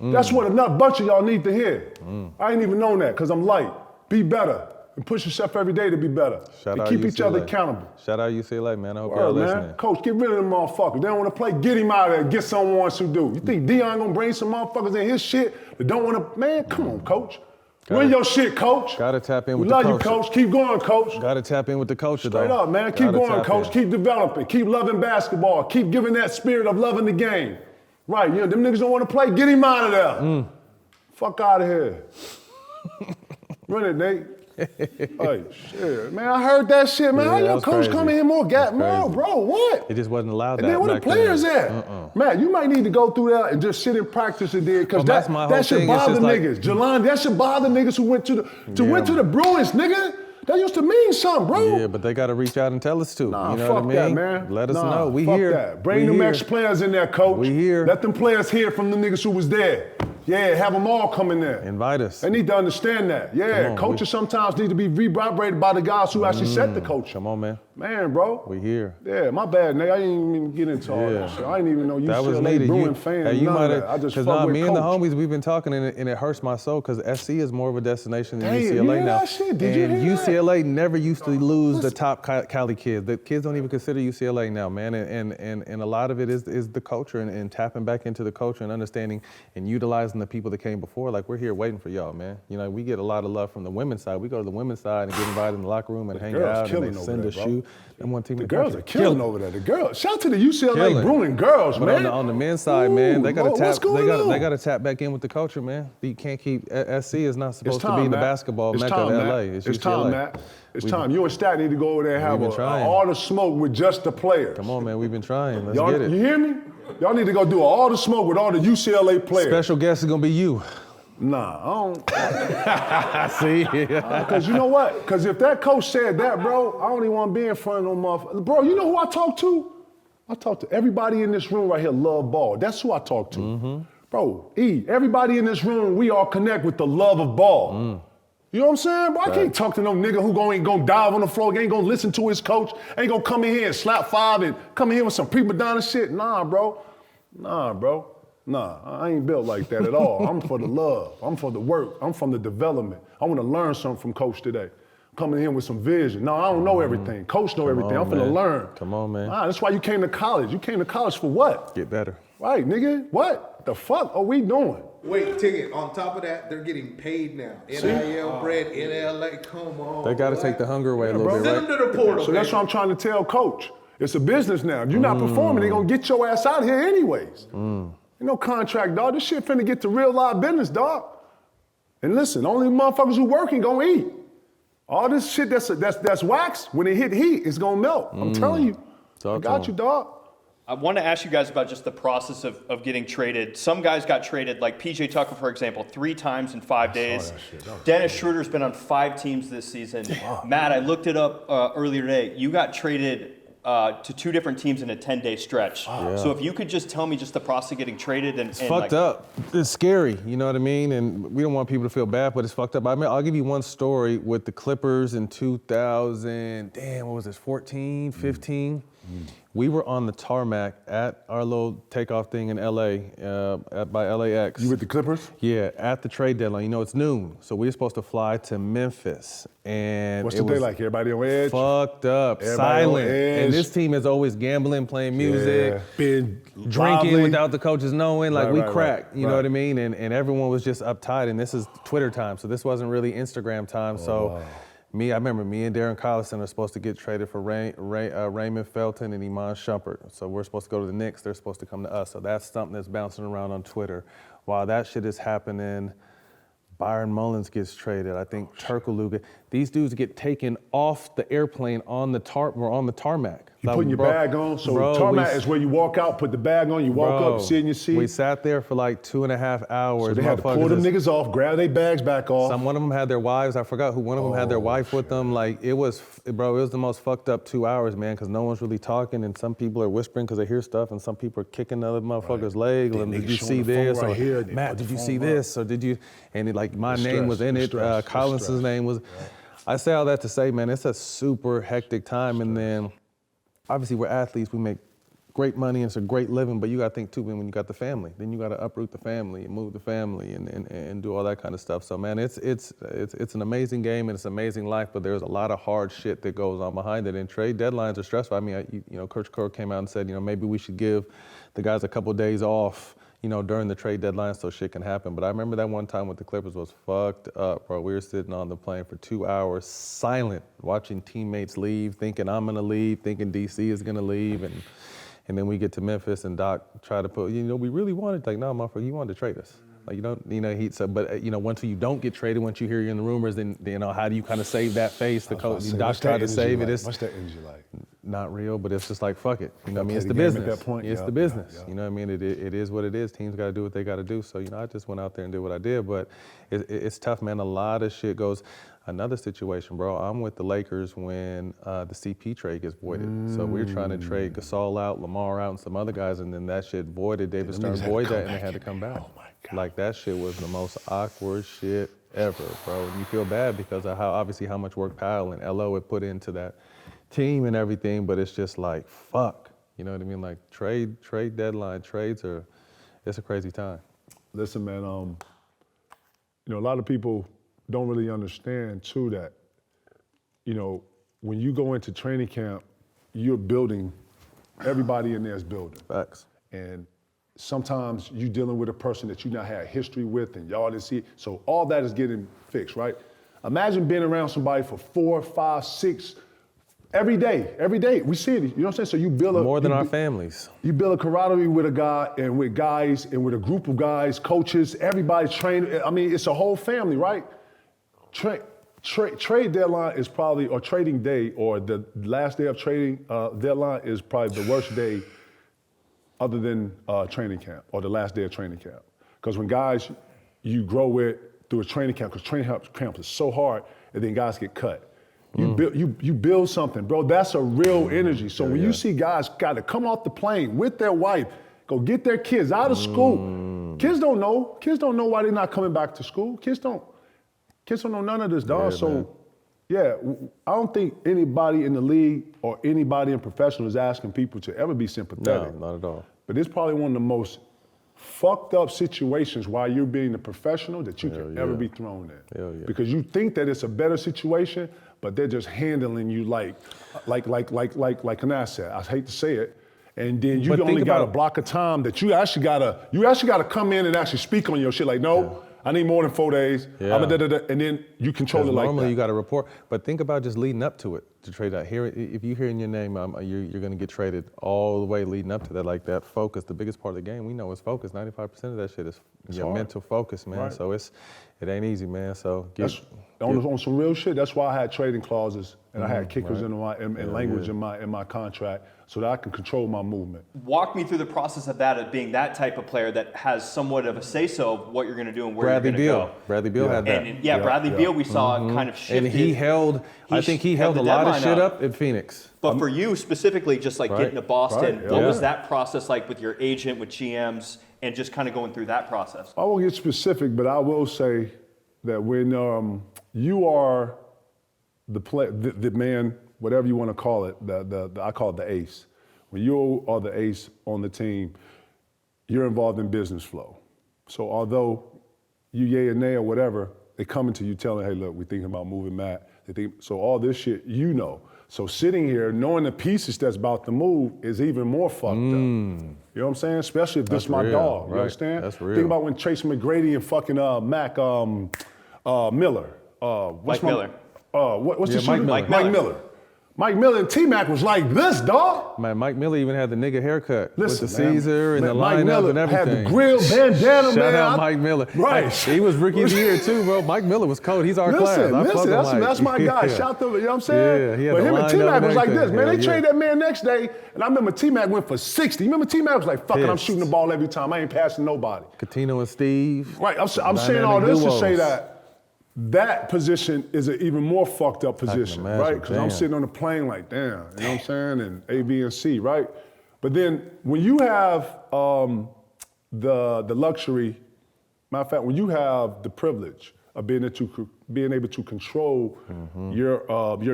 That's what a bunch of y'all need to hear. I ain't even known that because I'm light. Be better. And push yourself every day to be better. Shout and out keep UCLA. each other accountable. Shout out UCLA, man. I hope Word, y'all man. listening. Coach, get rid of them motherfuckers. They don't want to play, get him out of there. Get someone who do. You think Dion gonna bring some motherfuckers in his shit that don't want to, man, come on, Coach. Win your shit, Coach. Gotta tap in with We the love coach. you, Coach. Keep going, Coach. Gotta tap in with the coach, Straight up, man. Keep going, Coach. Keep developing. Keep loving basketball. Keep giving that spirit of loving the game. Right, you know, them niggas don't want to play, get him out of there. Fuck out of here. Run it, Nate. Hey, shit, man, I heard that shit, man. How your coach come in here more no, bro, what? It just wasn't allowed And then where the players at? Matt, you might need to go through that and just sit and practice it there, because that should bother niggas. Jelani, that should bother niggas who went to the Bruins, nigga. That used to mean something, bro. Yeah, but they got to reach out and tell us too. Nah, you know fuck what I mean? that, man. Let us Nah, know. We fuck here. That. Bring them ex-players in there, Coach. We here. Let them players hear from the niggas who was there. Yeah, have them all come in there. Invite us. They need to understand that. Yeah, coaches sometimes need to be revibrated by the guys who actually set the culture. Come on, man. Man, bro. We here. Yeah, my bad, nigga. I didn't even get into all that shit. I didn't even know you was UCLA needed. Bruin fan. Hey, you none might of have, that. I just because fuck with me and the Coach. homies, we've been talking, and it hurts my soul because SC is more of a destination than Hey, you UCLA hear now. that shit? Did you and hear UCLA never used to lose the top Cali kids. The kids don't even consider UCLA now, man. And a lot of it is the culture and tapping back into the culture and understanding and utilizing the people that came before. Like, we're here waiting for y'all, man. You know, we get a lot of love from the women's side. We go to the women's side and get invited in the locker room and hang out, and they send a shoe. And one team The in girls are killing over there. The girls. Shout out to the UCLA Killing. Bruin girls, But man. on the men's side, man, they got to what's tap. going on? They got to tap back in with the culture, man. You can't keep SC is not supposed to be the Matt. basketball It's mecca time, of Matt. LA. It's UCLA. time, Matt. It's time. You and Stat need to go over there and have We've been trying. all the smoke with just the players. Come on, man. We've been trying. Let's Y'all, get it. you hear me? Y'all need to go do all the smoke with all the UCLA players. Special guest is gonna be you. Nah, I don't. See? Because you know what? Because if that coach said that, bro, I don't even want to be in front of no motherfucker. Bro, you know who I talk to? I talk to everybody in this room right here love ball. That's who I talk to. Bro, everybody in this room, we all connect with the love of ball. You know what I'm saying? Bro, I can't talk to no nigga who ain't gonna dive on the floor, ain't gonna listen to his coach, ain't gonna come in here and slap five and come in here with some prima donna shit. Nah, bro. Nah, I ain't built like that at all. I'm for the love. I'm for the work. I'm from the development. I want to learn something from Coach today. Coming in with some vision. No, I don't know everything. Coach know everything. I'm finna learn. Come on, man. That's why you came to college. You came to college for what? Get better. Right, nigga. What the fuck are we doing? Wait, Ticket, on top of that, they're getting paid now. NIL bread, NLA, come on. They got to take the hunger away a little bit, Send right? them to the portal. So that's what I'm trying to tell Coach. It's a business now. If you're not performing, they're gonna get your ass out here anyways. Ain't no contract, dog. This shit finna get to real live business, dog. And listen, only motherfuckers who working gonna eat. All this shit that's wax, when it hit heat, it's gonna melt. I'm telling you. I got you, dog. I want to ask you guys about just the process of getting traded. Some guys got traded, like PJ Tucker, for example, 3 times in 5 days. Dennis Schroeder's been on 5 teams this season. Matt, I looked it up earlier today. You got traded to 2 different teams in a 10-day stretch. So if you could just tell me just the process of getting traded and Fucked up. It's scary, you know what I mean? And we don't want people to feel bad, but it's fucked up. I mean, I'll give you one story with the Clippers in 2000, damn, what was this, 14, 15? We were on the tarmac at our little takeoff thing in LA, by LAX. You with the Clippers? Yeah, at the trade deadline. You know, it's noon, so we were supposed to fly to Memphis. And What's the day like? Everybody on edge? Fucked up, Everybody silent. on edge. And this team is always gambling, playing music, been drinking lively. without the coaches knowing. Like, we Right. cracked, you know what I mean? And everyone was just uptight, and this is Twitter time, so this wasn't really Instagram time. So I remember me and Darren Collison are supposed to get traded for Raymond Felton and Iman Shumpert. So we're supposed to go to the Knicks. They're supposed to come to us. So that's something that's bouncing around on Twitter. While that shit is happening, Byron Mullins gets traded. I think Luka. These dudes get taken off the airplane on the tarmac. You putting your bag on, so tarmac is where you walk out, put the bag on, you walk up, sit in your seat. We sat there for like 2.5 hours. So they had to pull them niggas off, grab their bags back off. One of them had their wives. I forgot who one of them had their wife with them. Like it was the most fucked up 2 hours, man, because no one's really talking, and some people are whispering because they hear stuff, and some people are kicking the other motherfucker's leg. And did you see this? Or here, Matt, did you see this? Or did you? And my name was in it. Collins's name was. I say all that to say, man, it's a super hectic time, and then obviously we're athletes. We make great money and it's a great living, but you got to think too, when you got the family, then you got to uproot the family and move the family and do all that kind of stuff. So man, it's an amazing game and it's an amazing life, but there's a lot of hard shit that goes on behind it. And trade deadlines are stressful. I mean, Coach Kerr came out and said, maybe we should give the guys a couple of days off, during the trade deadline so shit can happen. But I remember that one time with the Clippers was fucked up, bro. We were sitting on the plane for 2 hours, silent, watching teammates leave, thinking I'm gonna leave, thinking DC is gonna leave, and then we get to Memphis and Doc try to put, we really wanted, like, no, motherfucker, you wanted to trade us. Like, you don't, he said, but once you don't get traded, once you hear you're in the rumors, then, how do you kind of save that face? The coach, Doc tried to save it. What's that energy like? Not real, but it's just like, fuck it. It's the business. At that point, it's the business. It is what it is. Teams got to do what they got to do. So, I just went out there and did what I did, but it's tough, man. A lot of shit goes. Another situation, bro, I'm with the Lakers when the CP trade gets voided. So we're trying to trade Gasol out, Lamar out, and some other guys, and then that shit voided. David Stern voided that, and they had to come back. Oh my God. Like, that shit was the most awkward shit ever, bro. And you feel bad because of how much work Powell and LO had put into that team and everything, but it's just like, fuck. You know what I mean? Like, trade deadline, it's a crazy time. Listen, man, a lot of people don't really understand too that, when you go into training camp, you're building, everybody in there is building. Facts. And sometimes you're dealing with a person that you not had history with and y'all didn't see it. So all that is getting fixed, right? Imagine being around somebody for 4, 5, 6, every day. We see it, you know what I'm saying? So you build more than our families. You build a camaraderie with a guy and with guys and with a group of guys, coaches, everybody trained. I mean, it's a whole family, right? Trade deadline is probably, or trading day, or the last day of trading deadline is probably the worst day other than training camp, or the last day of training camp. Because when guys you grow with through a training camp, because training camp is so hard, and then guys get cut. You build something, bro. That's a real energy. So when you see guys got to come off the plane with their wife, go get their kids out of school. Kids don't know. Kids don't know why they're not coming back to school. Kids don't know none of this, dog. I don't think anybody in the league or anybody in professional is asking people to ever be sympathetic. No, not at all. But it's probably one of the most fucked up situations while you're being the professional that you can ever be thrown in. Because you think that it's a better situation, but they're just handling you like an asset. I hate to say it. And then you only got a block of time that you actually gotta come in and actually speak on your shit. Like, no, I need more than 4 days. And then you control it like that. Normally you got to report, but think about just leading up to it to trade out. If you hear in your name, you're going to get traded all the way leading up to that. Like that focus, the biggest part of the game we know is focus. 95% of that shit is your mental focus, man. Right. So it ain't easy, man. So on some real shit. That's why I had trading clauses and I had kickers in language in my contract, so that I can control my movement. Walk me through the process of that, of being that type of player that has somewhat of a say-so of what you're going to do and where you're going to go. Bradley Beal had that. And Bradley Beal, we saw kind of shifted. And I think he held a lot of shit up in Phoenix. But for you specifically, just like getting to Boston, what was that process like with your agent, with GMs, and just kind of going through that process? I won't get specific, but I will say that when you are the man, whatever you want to call it, I call it the ace. When you are the ace on the team, you're involved in business flow. So although you yay or nay or whatever, they coming to you telling, hey, look, we're thinking about moving Matt. So all this shit, you know. So sitting here, knowing the pieces that's about to move is even more fucked up. You know what I'm saying? Especially if this is my dog, you understand? That's real. Think about when Tracy McGrady and fucking Mac Miller. Mike Miller. what's the Yeah, shooter? Mike Miller. Mike Miller and T-Mac was like this, dog. Man, Mike Miller even had the nigga haircut Listen, with the man, Caesar and the Mike lineup Miller and everything. had the grill bandana, man. Shout out Mike Miller. Right. He was rookie of the year too, bro. Mike Miller was cold. He's our class. I fuck with Mike. That's my guy. Yeah. Shout to him, you know what I'm saying? Yeah, he had but the him and lineup T-Mac and was like this, everything. man. They Hell yeah. traded that man next day, and I remember T-Mac went for 60. You remember T-Mac was like, fuck it, I'm Pissed. shooting the ball every time. I ain't passing nobody. Coutinho and Steve. Right, I'm saying all this to say duos. that position is an even more fucked up position, imagine, right? Because I'm damn. sitting on the plane like, damn, you know what I'm saying? And A, B, and C, right? But then when you have the luxury, matter of fact, when you have the privilege of being able to control your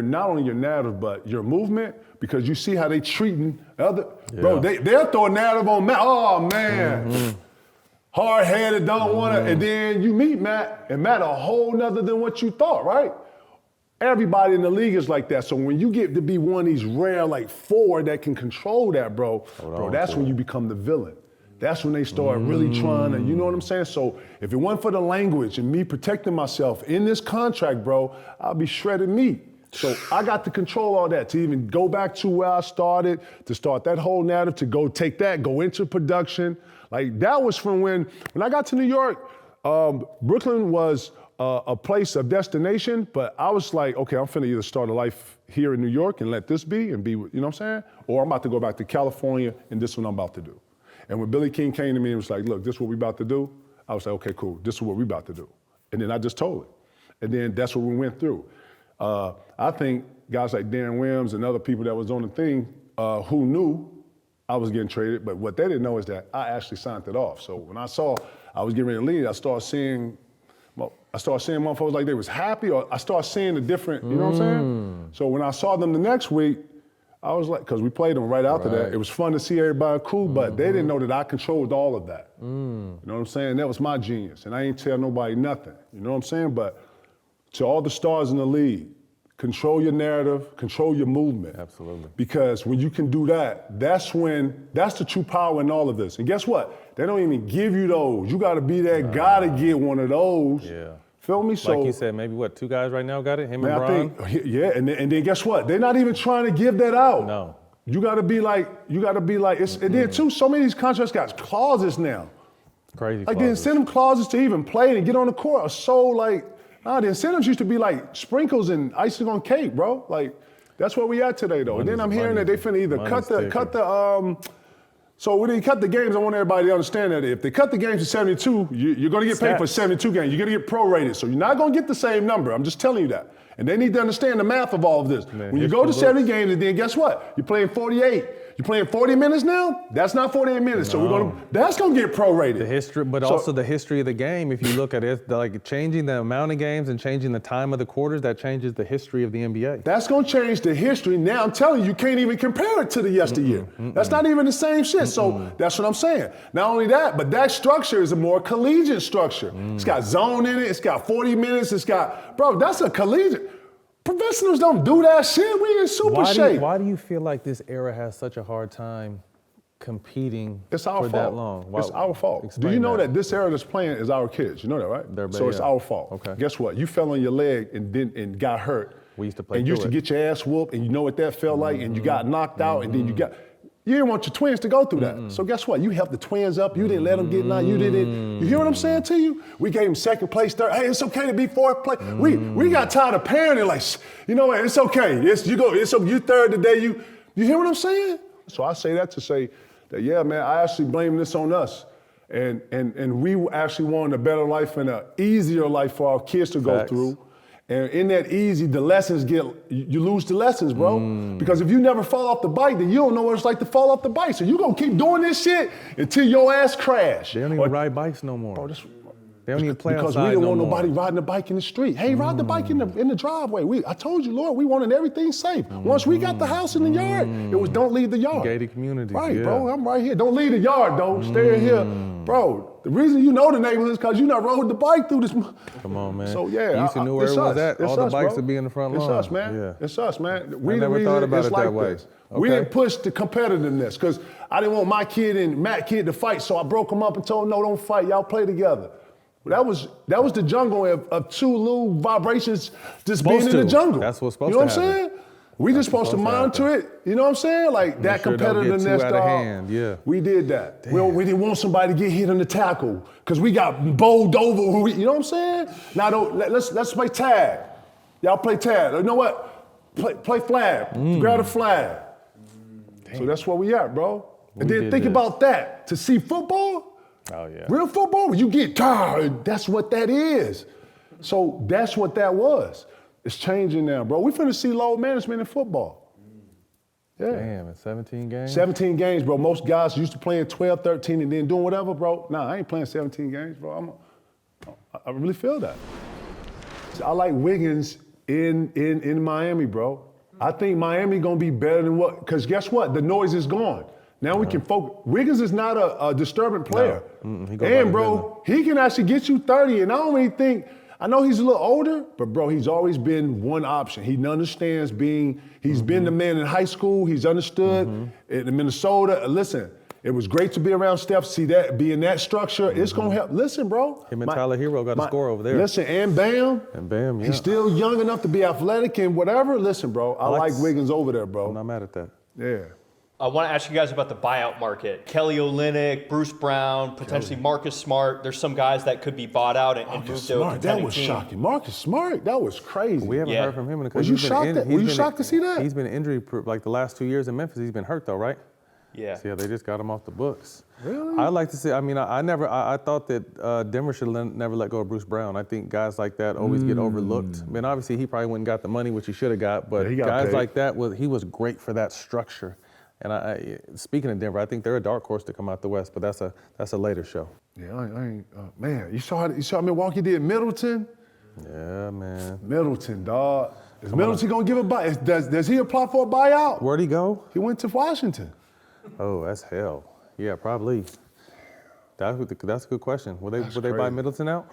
not only your narrative but your movement, because you see how they treating other bro. They'll throw a narrative on Matt. Oh man. Hard-headed, don't want to, and then you meet Matt, and Matt a whole nother than what you thought, right? Everybody in the league is like that. So when you get to be one of these rare, like 4 that can control that, bro, that's when you become the villain. That's when they start really trying to, you know what I'm saying? So if it wasn't for the language and me protecting myself in this contract, bro, I'll be shredded meat. So I got to control all that, to even go back to where I started, to start that whole narrative, to go take that, go into production. Like that was from when I got to New York, Brooklyn was a place of destination, but I was like, okay, I'm finna either start a life here in New York and let this be and be, you know what I'm saying? Or I'm about to go back to California and this is what I'm about to do. And when Billy King came to me and was like, look, this is what we about to do, I was like, okay, cool, this is what we about to do. And then I just told him. And then that's what we went through. I think guys like Darren Williams and other people that was on the thing who knew I was getting traded, but what they didn't know is that I actually signed it off. So when I saw I was getting ready to leave, I started seeing motherfuckers like they was happy, or I started seeing the different, you know what I'm saying? So when I saw them the next week, I was like, because we played them right after that. It was fun to see everybody cool, but they didn't know that I controlled all of that. You know what I'm saying? That was my genius, and I ain't tell nobody nothing. You know what I'm saying? But to all the stars in the league, control your narrative, control your movement. Absolutely. Because when you can do that, that's the true power in all of this. And guess what? They don't even give you those. You gotta be that guy to get one of those. Yeah. Feel me? So Like you said, maybe 2 guys right now got it? Him man, and Bron? I think, yeah, and then guess what? They're not even trying to give that out. No. You gotta be like, and then too, so many of these contracts got clauses now. Crazy Like clauses. the incentive clauses to even play and get on the court are so like, the incentives used to be like sprinkles and icing on cake, bro. Like, that's where we at today, though. And then I'm hearing that they finna either so when they cut the games, I want everybody to understand that if they cut the games to 72, you're gonna get paid for 72 games. You're gonna get prorated, so you're not gonna get the same number. I'm just telling you that. And they need to understand the math of all of this. Man, when you go to 70 games, and then guess what? You're playing 48. You're playing 40 minutes now? That's not 48 minutes. No. So that's gonna get prorated. The history, but also the history of the game. If you look at it, like changing the amount of games and changing the time of the quarters, that changes the history of the NBA. That's gonna change the history. Now I'm telling you can't even compare it to the yesteryear. That's not even the same shit. So that's what I'm saying. Not only that, but that structure is a more collegiate structure. It's got zone in it. It's got 40 minutes. It's got, bro, that's a collegiate. Professionals don't do that shit. We in super shape. Why do you feel like this era has such a hard time competing It's our for fault. that long? It's our fault. Explain Do you know that this era that's playing is our kids? You know that, right? So it's our fault. Okay. Guess what? You fell on your leg and got hurt. We used to play and you used to through it. get your ass whooped, and you know what that felt like, and you got knocked out, and then you didn't want your twins to go through that. So guess what? You helped the twins up. You didn't let them get knocked. You didn't. You hear what I'm saying to you? We gave them second place, third. Hey, it's okay to be fourth place. We got tired of parenting like, you know what? It's okay. You third today. You hear what I'm saying? So I say that to say that, yeah, man, I actually blame this on us. And we actually wanted a better life and an easier life for our kids to go through. And in that easy, the lessons you lose the lessons, bro. Because if you never fall off the bike, then you don't know what it's like to fall off the bike. So you're gonna keep doing this shit until your ass crash. They don't even ride bikes no more. Bro, they don't even play because outside we didn't no want more. nobody riding the bike in the street. Hey, ride the bike in the driveway. I told you, Lord, we wanted everything safe. Once we got the house in the yard, it was don't leave the yard. Gated communities, Right, bro, I'm right here. Don't leave the yard, though. Stay in here. Bro, the reason you know the neighborhood is because you not rode the bike through this. Come on, man. So, yeah. You used to know where it was at. All the bikes bro. would be in the front lawn. It's us, man. Yeah. It's us, man. I never thought about it that way. We Okay. didn't push the competitiveness because I didn't want my kid and Matt kid to fight, so I broke them up and told them, no, don't fight. Y'all play together. That was the jungle of two little vibrations just being in the jungle. That's what's supposed to happen. You know what I'm saying? We just supposed to monitor it. You know what I'm saying? Like that competitiveness, too out of hand. Yeah. We did that. We didn't want somebody to get hit in the tackle because we got bowled over. You know what I'm saying? Now let's play tag. Y'all play tag. You know what? Play flag. Grab a flag. So that's where we at, bro. And then think about that. To see football, real football, when you get tired, that's what that is. So that's what that was. It's changing now, bro. We finna see load management in football. Yeah. Damn, it's 17 games? 17 games, bro. Most guys used to playing 12, 13, and then doing whatever, bro. Nah, I ain't playing 17 games, bro. I really feel that. I like Wiggins in Miami, bro. I think Miami gonna be better than what, because guess what? The noise is gone. Now we can focus. Wiggins is not a disturbing player. No. And, bro, he can actually get you 30, and I don't really think, I know he's a little older, but bro, he's always been one option. He understands he's been the man in high school, he's understood in Minnesota. Listen, it was great to be around Steph, see that, be in that structure, it's gonna help. Listen, bro. Him and Tyler Hero got a score over there. Listen, and Bam. Yeah. He's still young enough to be athletic and whatever. Listen, bro, I like Wiggins over there, bro. I'm not mad at that. Yeah. I want to ask you guys about the buyout market. Kelly Olynyk, Bruce Brown, potentially Marcus Smart. There's some guys that could be bought out and moved to a contending That was team. shocking. Marcus Smart, that was crazy. We haven't heard from him in a couple. Was you shocked? Were you shocked to see that? He's been injury like the last 2 years in Memphis. He's been hurt though, right? Yeah. So, they just got him off the books. Really? I like to see. I mean, I thought that Denver should never let go of Bruce Brown. I think guys like that always get overlooked. I mean, obviously he probably wouldn't got the money which he should have got, but guys like that he was great for that structure. And speaking of Denver, I think they're a dark horse to come out the West, but that's a later show. Yeah, I ain't. Man, you saw how Milwaukee did Middleton? Yeah, man. Middleton, dog. Is Middleton gonna give a buyout? Does he apply for a buyout? Where'd he go? He went to Washington. Oh, that's hell. Yeah, probably. That's a good question. Will they buy Middleton out?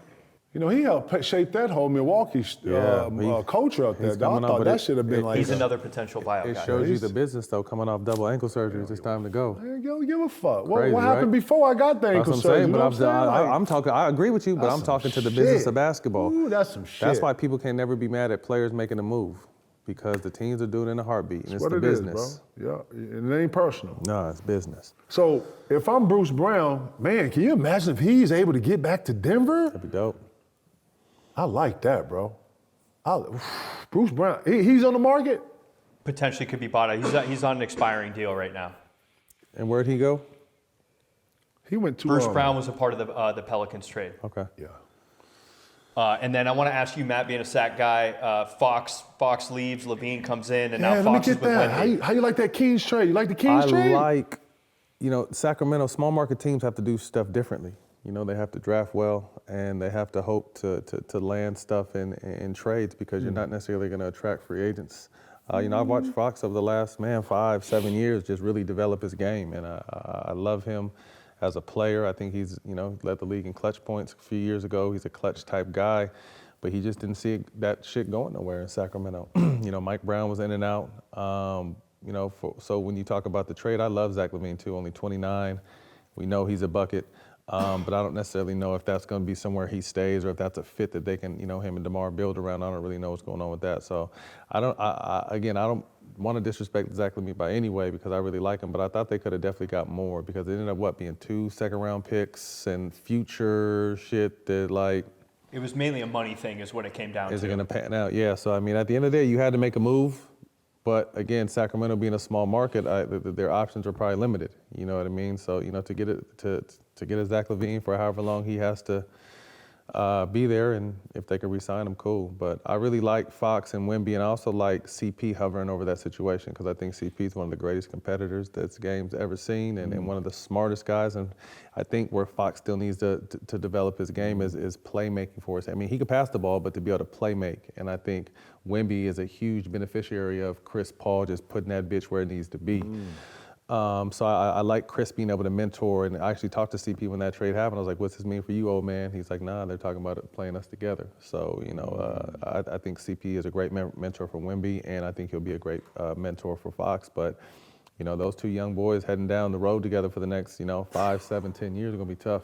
You know, he helped shape that whole Milwaukee culture up there. I thought that should have been like. He's another potential buyout guy. It shows you the business, though, coming off double ankle surgeries. It's time to go. I don't give a fuck. Crazy, what happened before I got the ankle surgery? But I'm talking. I agree with you, but I'm talking to the business of basketball. Ooh, that's some shit. That's why people can never be mad at players making a move, because the teams are doing it in a heartbeat, and it's the business. Is, bro. Yeah, and it ain't personal. No, it's business. So if I'm Bruce Brown, man, can you imagine if he's able to get back to Denver? That'd be dope. I like that, bro. Bruce Brown, he's on the market? Potentially could be bought out. He's on an expiring deal right now. And where'd he go? He went to Bruce Brown was a part of the Pelicans trade. Okay. Yeah. And then I want to ask you, Matt, being a sack guy, Fox leaves, Levine comes in, and now let Fox me is get with that. Wemby. How you like that Kings trade? You like the Kings trade? I like, Sacramento, small market teams have to do stuff differently. They have to draft well, and they have to hope to land stuff in trades, because you're not necessarily going to attract free agents. I've watched Fox over the last 5-7 years just really develop his game, and I love him as a player. I think he's led the league in clutch points a few years ago. He's a clutch type guy, but he just didn't see that shit going nowhere in Sacramento. Mike Brown was in and out. So when you talk about the trade, I love Zach LaVine too. Only 29. We know he's a bucket. But I don't necessarily know if that's going to be somewhere he stays, or if that's a fit that they can, him and DeMar build around. I don't really know what's going on with that. So I don't want to disrespect Zach LaVine by any way, because I really like him, but I thought they could have definitely got more, because it ended up, being 2 second-round picks and future shit that, It was mainly a money thing is what it came down to. Is it going to pan out? Yeah, so, at the end of the day, you had to make a move. But again, Sacramento being a small market, their options are probably limited. You know what I mean? So to get a Zach LaVine for however long he has to be there, and if they can re-sign him, cool. But I really like Fox and Wemby, and I also like CP hovering over that situation, because I think CP is one of the greatest competitors this game's ever seen, and one of the smartest guys. And I think where Fox still needs to develop his game is playmaking for us. He could pass the ball, but to be able to play make. And I think Wemby is a huge beneficiary of Chris Paul just putting that bitch where it needs to be. So I like Chris being able to mentor, and I actually talked to CP when that trade happened. I was like, what's this mean for you, old man? He's like, nah, they're talking about it playing us together. So, I think CP is a great mentor for Wemby, and I think he'll be a great mentor for Fox. But, those two young boys heading down the road together for the next, 5, 7, 10 years are going to be tough.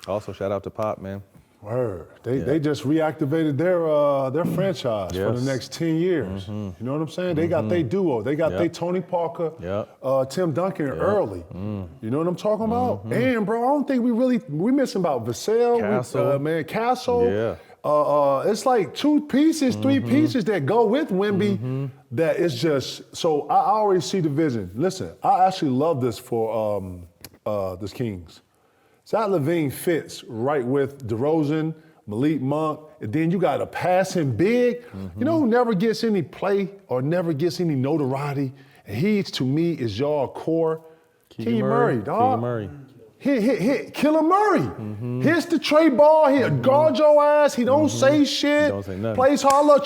Also, shout out to Pop, man. Word. They just reactivated their franchise for the next 10 years. You know what I'm saying? They got their duo. They got their Tony Parker, Tim Duncan early. You know what I'm talking about? And bro, I don't think we missing about Vassell, Castle. Yeah. It's like 2 pieces, 3 pieces that go with Wemby. That it's just so I already see the vision. Listen, I actually love this for the Kings. Zach LaVine fits right with DeRozan, Malik Monk, and then you got a passing big. You know who never gets any play or never gets any notoriety? And he, to me, is your core. Keegan Murray, dog. Keegan Murray. Hit Killer Murray. Hits the Trey ball. He'll guard your ass. He don't say shit. He don't say nothing. Plays hard. I love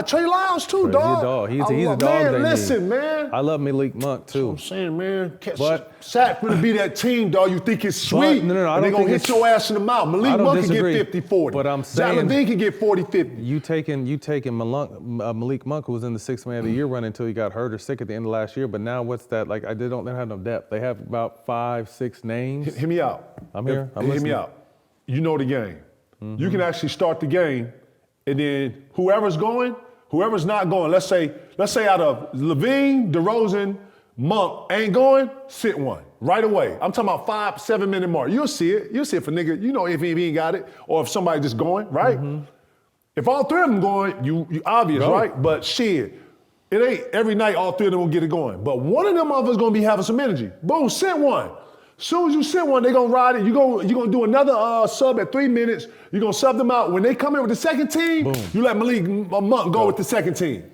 Trey Lyles too, dog. He's a dog. Man, listen, man. I love Malik Monk too. I'm saying, man. But Shaq gonna be that team, dog. You think it's sweet? No, I and don't they gonna think hit your ass in the mouth. Malik Monk can get 50-40. But I'm Zach saying LaVine can get 40-50. You taking Malik Monk, who was in the 6th man of the year run until he got hurt or sick at the end of last year. But now what's that? Like they don't have no depth. They have about 5-6 names. Hear me out. I'm here. I'm Hear me listening. out. You know the game. You can actually start the game, and then whoever's going, whoever's not going. Let's say out of LaVine, DeRozan, Monk ain't going, sit one right away. I'm talking about 5-7 minute mark. You'll see it. You'll see it for nigga. You know if he ain't got it, or if somebody just going right. If all 3 of them going, you obvious, right? But shit. It ain't every night all 3 of them will get it going. But one of them motherfuckers gonna be having some energy. Boom, sit one. Soon as you sit one, they gonna ride it. You gonna do another sub at 3 minutes. You gonna sub them out. When they come in with the second team, you let Malik Monk go with the second team,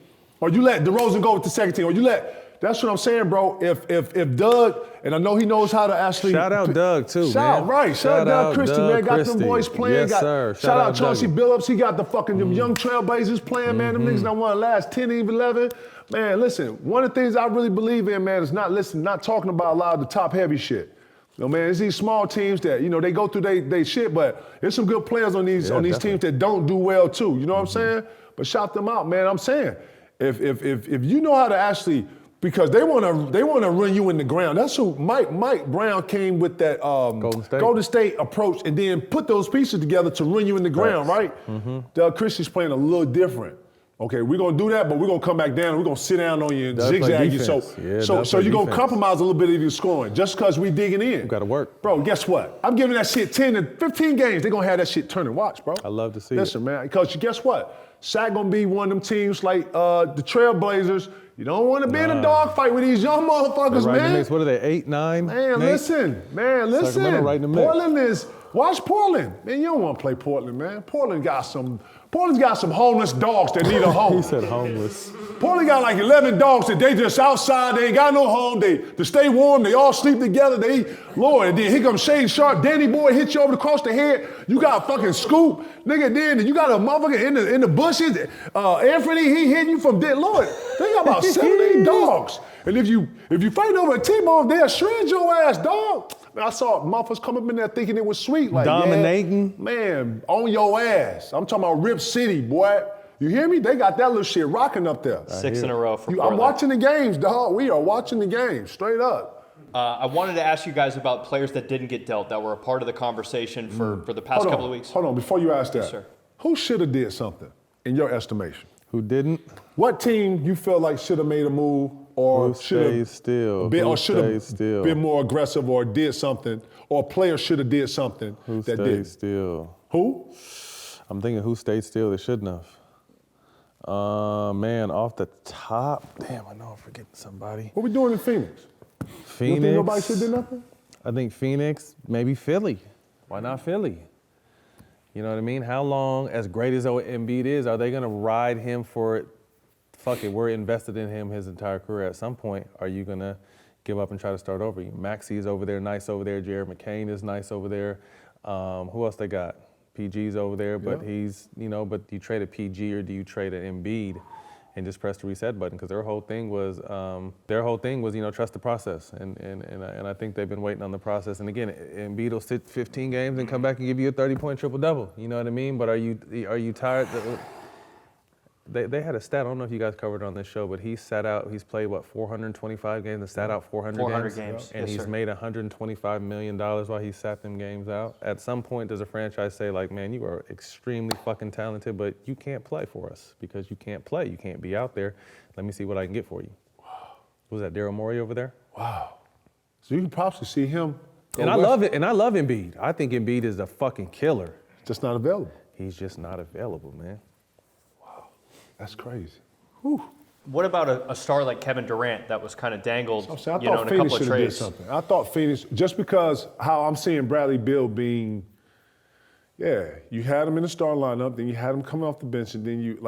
or you let DeRozan go with the second team, or you let. That's what I'm saying, bro. If Doug, and I know he knows how to actually shout out Doug too, man. Right, shout out Doug Christie, man. Got Christie. them boys playing. Yes, sir. Shout out Chauncey Billups. He got the fucking them young Trailblazers playing, man. Them niggas that won the last 10, even 11. Man, listen. One of the things I really believe in, man, is not talking about a lot of the top heavy shit. You know, man, it's these small teams that, you know, they go through they shit, but there's some good players on these teams that don't do well too. You know what I'm saying? But shout them out, man. I'm saying, if you know how to actually, because they wanna run you in the ground. That's who Mike Brown came with that Golden State approach, and then put those pieces together to run you in the ground, right? Doug Christie's playing a little different. Okay, we're gonna do that, but we're gonna come back down and we're gonna sit down on you and zigzag you. So you're gonna compromise a little bit of your scoring just because we digging in. You gotta work. Bro, guess what? I'm giving that shit 10 to 15 games. They're gonna have that shit turn and watch, bro. I love to see Listen, man, because guess what? Shaq gonna be one of them teams like the Trailblazers. You don't want to be in a dogfight with these young motherfuckers, right man. What are they, 8, 9? Man, listen. Sacramento right in the mix. Portland watch Portland. Man, you don't want to play Portland, man. Portland's got some homeless dogs that need a home. He said homeless. Portland got like 11 dogs that they just outside. They ain't got no home. To stay warm, they all sleep together. Lord, and then here comes Shane Sharp. Danny Boy hit you over across the head. You got a fucking scoop. Nigga, then you got a motherfucker in the bushes. Anthony, he hitting you from dead. Lord, they got about 17 dogs. And if you fight over a T-bone, they'll shred your ass, dog. Man, I saw motherfuckers come up in there thinking it was sweet. Like, dominating? Yeah, man, on your ass. I'm talking about Rip City, boy. You hear me? They got that little shit rocking up there. 6 in a row for Portland. I'm watching the games, dog. We are watching the games, straight up. I wanted to ask you guys about players that didn't get dealt, that were a part of the conversation for the past couple of weeks. Hold on, before you ask that, Yes, sir. Who should have did something, in your estimation? Who didn't? What team you feel like should have made a move, or should have been more aggressive, or did something, or a player should have did something Who that stayed didn't? still? Who? I'm thinking who stayed still that shouldn't have. Man, off the top, damn, I know I'm forgetting somebody. What we doing in Phoenix? Phoenix. You think nobody should do nothing? I think Phoenix, maybe Philly. Why not Philly? You know what I mean? How long, as great as Embiid is, are they gonna ride him for it? Fuck it, we're invested in him his entire career. At some point, are you gonna give up and try to start over? Maxey is over there, nice over there. Jared McCain is nice over there. Who else they got? PG's over there, but he's, but do you trade a PG or do you trade an Embiid and just press the reset button? Because their whole thing was, trust the process. And I think they've been waiting on the process. And again, Embiid will sit 15 games and come back and give you a 30-point triple-double. You know what I mean? But are you tired? They had a stat, I don't know if you guys covered it on this show, but he's played, 425 games, and sat out 400 games. And Yes, he's sir. made $125 million while he sat them games out. At some point, does a franchise say, like, man, you are extremely fucking talented, but you can't play for us because you can't play. You can't be out there. Let me see what I can get for you. Wow. Was that Daryl Morey over there? Wow. So you can possibly see him. And I love it. And I love Embiid. I think Embiid is a fucking killer. Just not available. He's just not available, man. That's crazy. Whew. What about a star like Kevin Durant that was kind of dangled, I in thought a couple Phoenix of should have did trades? something. I thought Phoenix, just because how I'm seeing Bradley Beal being, you had him in the star lineup, then you had him coming off the bench, and then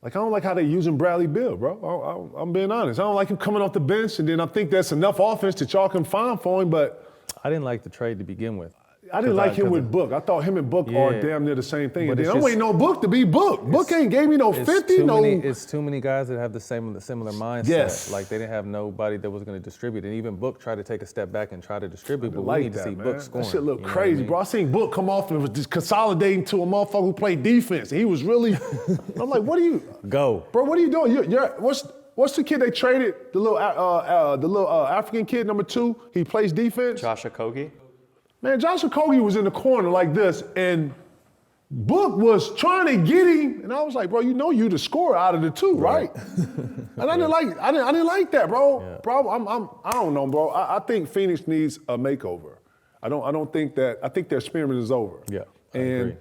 I don't like how they're using Bradley Beal, bro. I'm being honest. I don't like him coming off the bench, and then I think that's enough offense that y'all can find for him, but I didn't like the trade to begin with. I didn't like him with Book. I thought him and Book are damn near the same thing. But And then I'm waiting on Book to be Book. Book ain't gave me no 50, It's too many guys that have the similar mindset. Yes. Like they didn't have nobody that was going to distribute. And even Book tried to take a step back and try to distribute, but we need to see Book scoring. That shit look you know crazy, what I mean? bro. I seen Book come off and was just consolidating to a motherfucker who played defense. He was really, I'm like, what are you? Go. Bro, what are you doing? What's the kid they traded? The little African kid, number 2, he plays defense? Josh Okogie? Man, Josh Okogie was in the corner like this, and Book was trying to get him, and I was like, bro, you the scorer out of the two, right? And I didn't like that, bro. Yeah. Bro, I don't know, bro. I think Phoenix needs a makeover. I think their experiment is over. Yeah, I and agree.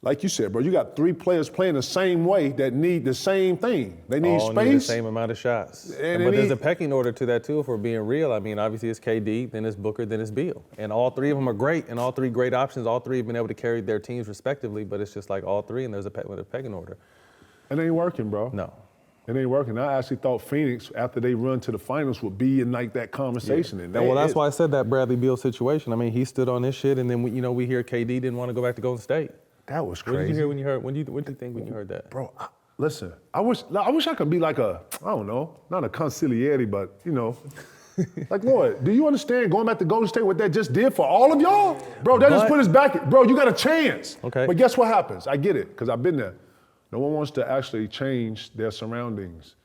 like you said, bro, you got 3 players playing the same way that need the same thing. They need All space. need the same amount of shots. And But there's a pecking order to that too, if we're being real. I mean, obviously it's KD, then it's Booker, then it's Beal. And all 3 of them are great, and all 3 great options. All 3 have been able to carry their teams respectively, but it's just like all 3, and there's a pecking order. It ain't working, bro. No. It ain't working. I actually thought Phoenix, after they run to the finals, would be in like that conversation. Yeah. And that's why I said that Bradley Beal situation. I mean, he stood on his shit, and then we hear KD didn't want to go back to Golden State. That was crazy. What did you hear when you heard? What do you think when you heard that? Bro, listen, I wish I could be like I don't know, not a conciliary, but like, Lord, do you understand going back to Golden State what that just did for all of y'all? Bro, that just put us back. Bro, you got a chance. Okay. But guess what happens? I get it, because I've been there. No one wants to actually change their surroundings.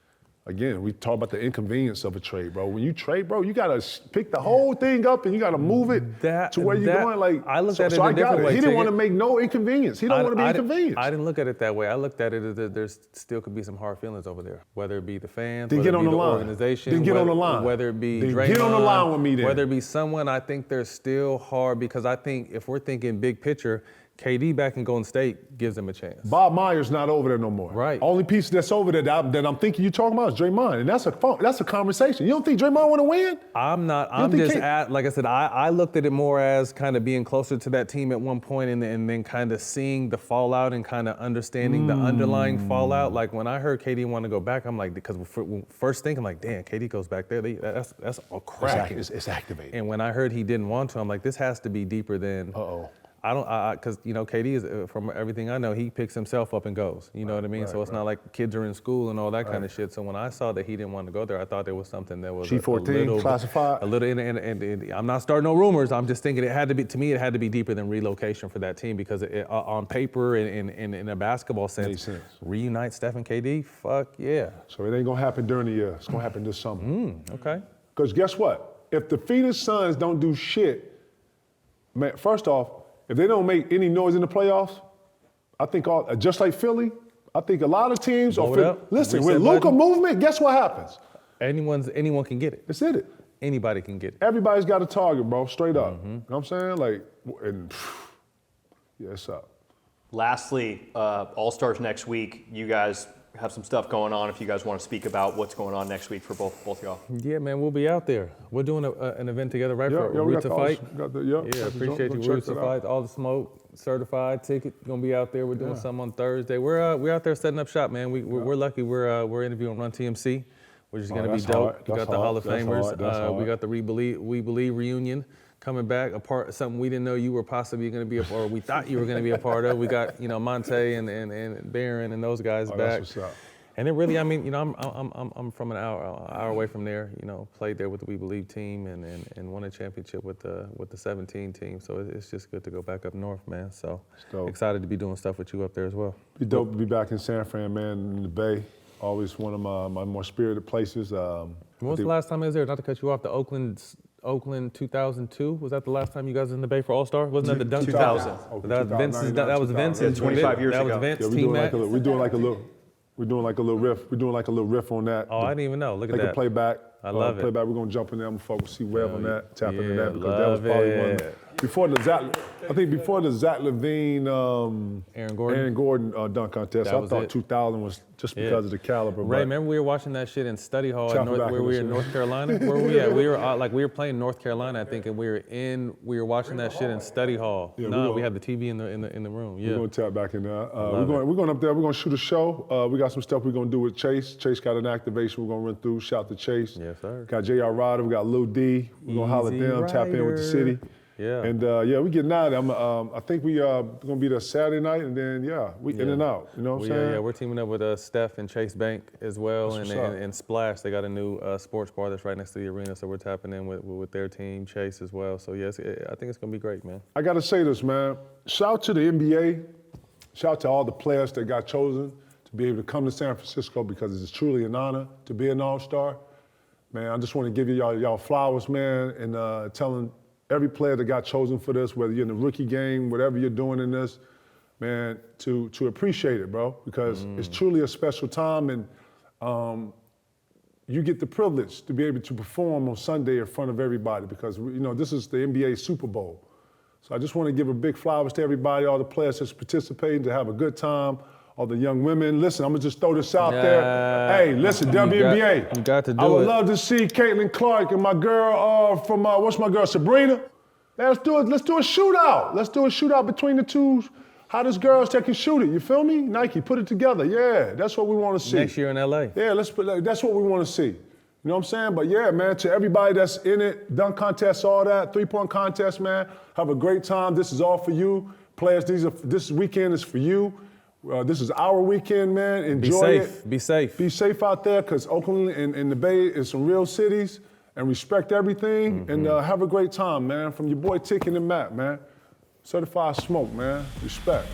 Again, we talk about the inconvenience of a trade, bro. When you trade, bro, you gotta pick the whole thing up and you gotta move it to where you're going. Like, I looked at it so a I got different it. way. He didn't want to make no inconvenience. He don't want to be inconvenienced. I didn't look at it that way. I looked at it as that there still could be some hard feelings over there, whether it be the fans, Then whether get it on be the the line. organization, Then get on the line. whether it be Then Draymond, get on the line with me then. whether it be someone. I think they're still hard because I think if we're thinking big picture, KD back in Golden State gives them a chance. Bob Myers not over there no more. Right. Only Only piece that's over there that I'm thinking you talking about is Draymond, and that's a conversation. You don't think Draymond want to win? I'm not. You don't I'm think just like I said. I looked at it more as kind of being closer to that team at one point, and then kind of seeing the fallout and kind of understanding the underlying fallout. Like when I heard KD want to go back, I'm like, because first thing I'm like, damn, KD goes back there. That's a crack. It's activated. And when I heard he didn't want to, I'm like, this has to be deeper than. I don't, because KD is, from everything I know, he picks himself up and goes. You know what I mean? So it's not like kids are in school and all that kind of shit. So when I saw that he didn't want to go there, I thought there was something that was G14 classified. A little, and I'm not starting no rumors. I'm just thinking it had to be deeper than relocation for that team because on paper and in a basketball sense, reunite Steph and KD, fuck yeah. So it ain't gonna happen during the year. It's gonna happen this summer. Okay. Because guess what? If the Phoenix Suns don't do shit, man, first off, if they don't make any noise in the playoffs, I think just like Philly, I think a lot of teams Blow it up, listen, reset with Luka button. movement, guess what happens? Anyone can get it. That's it. Anybody can get it. Everybody's got a target, bro, straight up. You know what I'm saying? Like, and yeah, it's up. Lastly, All-Stars next week. You guys have some stuff going on if you guys want to speak about what's going on next week for both y'all. Yeah, man, we'll be out there. We're doing an event together, right? For we Root got to Fight. Yeah, appreciate you. Root Root to Fight, all the smoke, certified ticket. Gonna be out there. We're doing something on Thursday. We're out there setting up shop, man. We're lucky. We're interviewing Run TMC, which is gonna be dope. We got the Hall of Famers. We got the We Believe reunion coming back. Something we didn't know you were possibly going to be or we thought you were going to be a part of. We got Monte and Barron and those guys back. That's what's up. And it really, I mean, you know, I'm from an hour away from there. You know, played there with the We Believe team and won a championship with the 17 team. So it's just good to go back up north, man. So excited to be doing stuff with you up there as well. Be dope to be back in San Fran, man, in the Bay. Always one of my more spirited places. When was the last time I was there? Not to cut you off, the Oakland 2002. Was that the last time you guys were in the Bay for All-Star? Wasn't that the dunk? 2000. That was Vince's. 25 years that ago. Was Vince, yeah, we're doing like a little riff. We're doing like a little riff on that. Oh, I didn't even know. Look at that. Take a playback. I love it. Playback. We're gonna jump in there. I'm gonna focus, see Webb on that, tap into that, because love that was probably it. before the Zach LaVine, Aaron Gordon dunk contest. I thought 2000 was just because of the caliber. Ray, remember we were watching that shit in study hall where we were in North Carolina? Where were we at? We were playing North Carolina, I think, and we were watching that shit in study hall. Yeah, we had the TV in the room. Yeah. We're gonna tap back in there. We're going up there. We're gonna shoot a show. We got some stuff we're gonna do with Chase. Chase got an activation we're gonna run through. Shout to Chase. Yes, sir. Got J.R. Ryder. We got Lil D. We're gonna holler at them. Tap in with the city. Yeah. And we getting out of there. I think we gonna be there Saturday night, and then we in and out. You know what I'm saying? Yeah, we're teaming up with Steph and Chase Bank as well, and Splash. They got a new sports bar that's right next to the arena, so we're tapping in with their team, Chase as well. So yes, I think it's gonna be great, man. I gotta say this, man. Shout out to the NBA. Shout out to all the players that got chosen to be able to come to San Francisco, because it's truly an honor to be an All-Star. Man, I just want to give you y'all flowers, man, and telling every player that got chosen for this, whether you're in the rookie game, whatever you're doing in this, man, to appreciate it, bro, because it's truly a special time, and you get the privilege to be able to perform on Sunday in front of everybody, because this is the NBA Super Bowl. So I just want to give a big flowers to everybody, all the players that's participating, to have a good time. All the young women. Listen, I'm gonna just throw this out there. Hey, listen, WNBA. You got to do it. I would love to see Caitlin Clark and my girl from what's my girl, Sabrina. Let's do it. Let's do a shootout. Let's do a shootout between the two hottest girls that can shoot it. You feel me? Nike, put it together. Yeah, that's what we want to see. Next year in LA. Yeah, that's what we want to see. You know what I'm saying? But yeah, man, to everybody that's in it, dunk contests, all that, 3-point contest, man, have a great time. This is all for you. Players, this weekend is for you. This is our weekend, man. Enjoy it. Be safe. Be safe out there, because Oakland and the Bay is some real cities, and respect everything. And have a great time, man. From your boy Tick and the Map, man. Certified Smoke, man. Respect.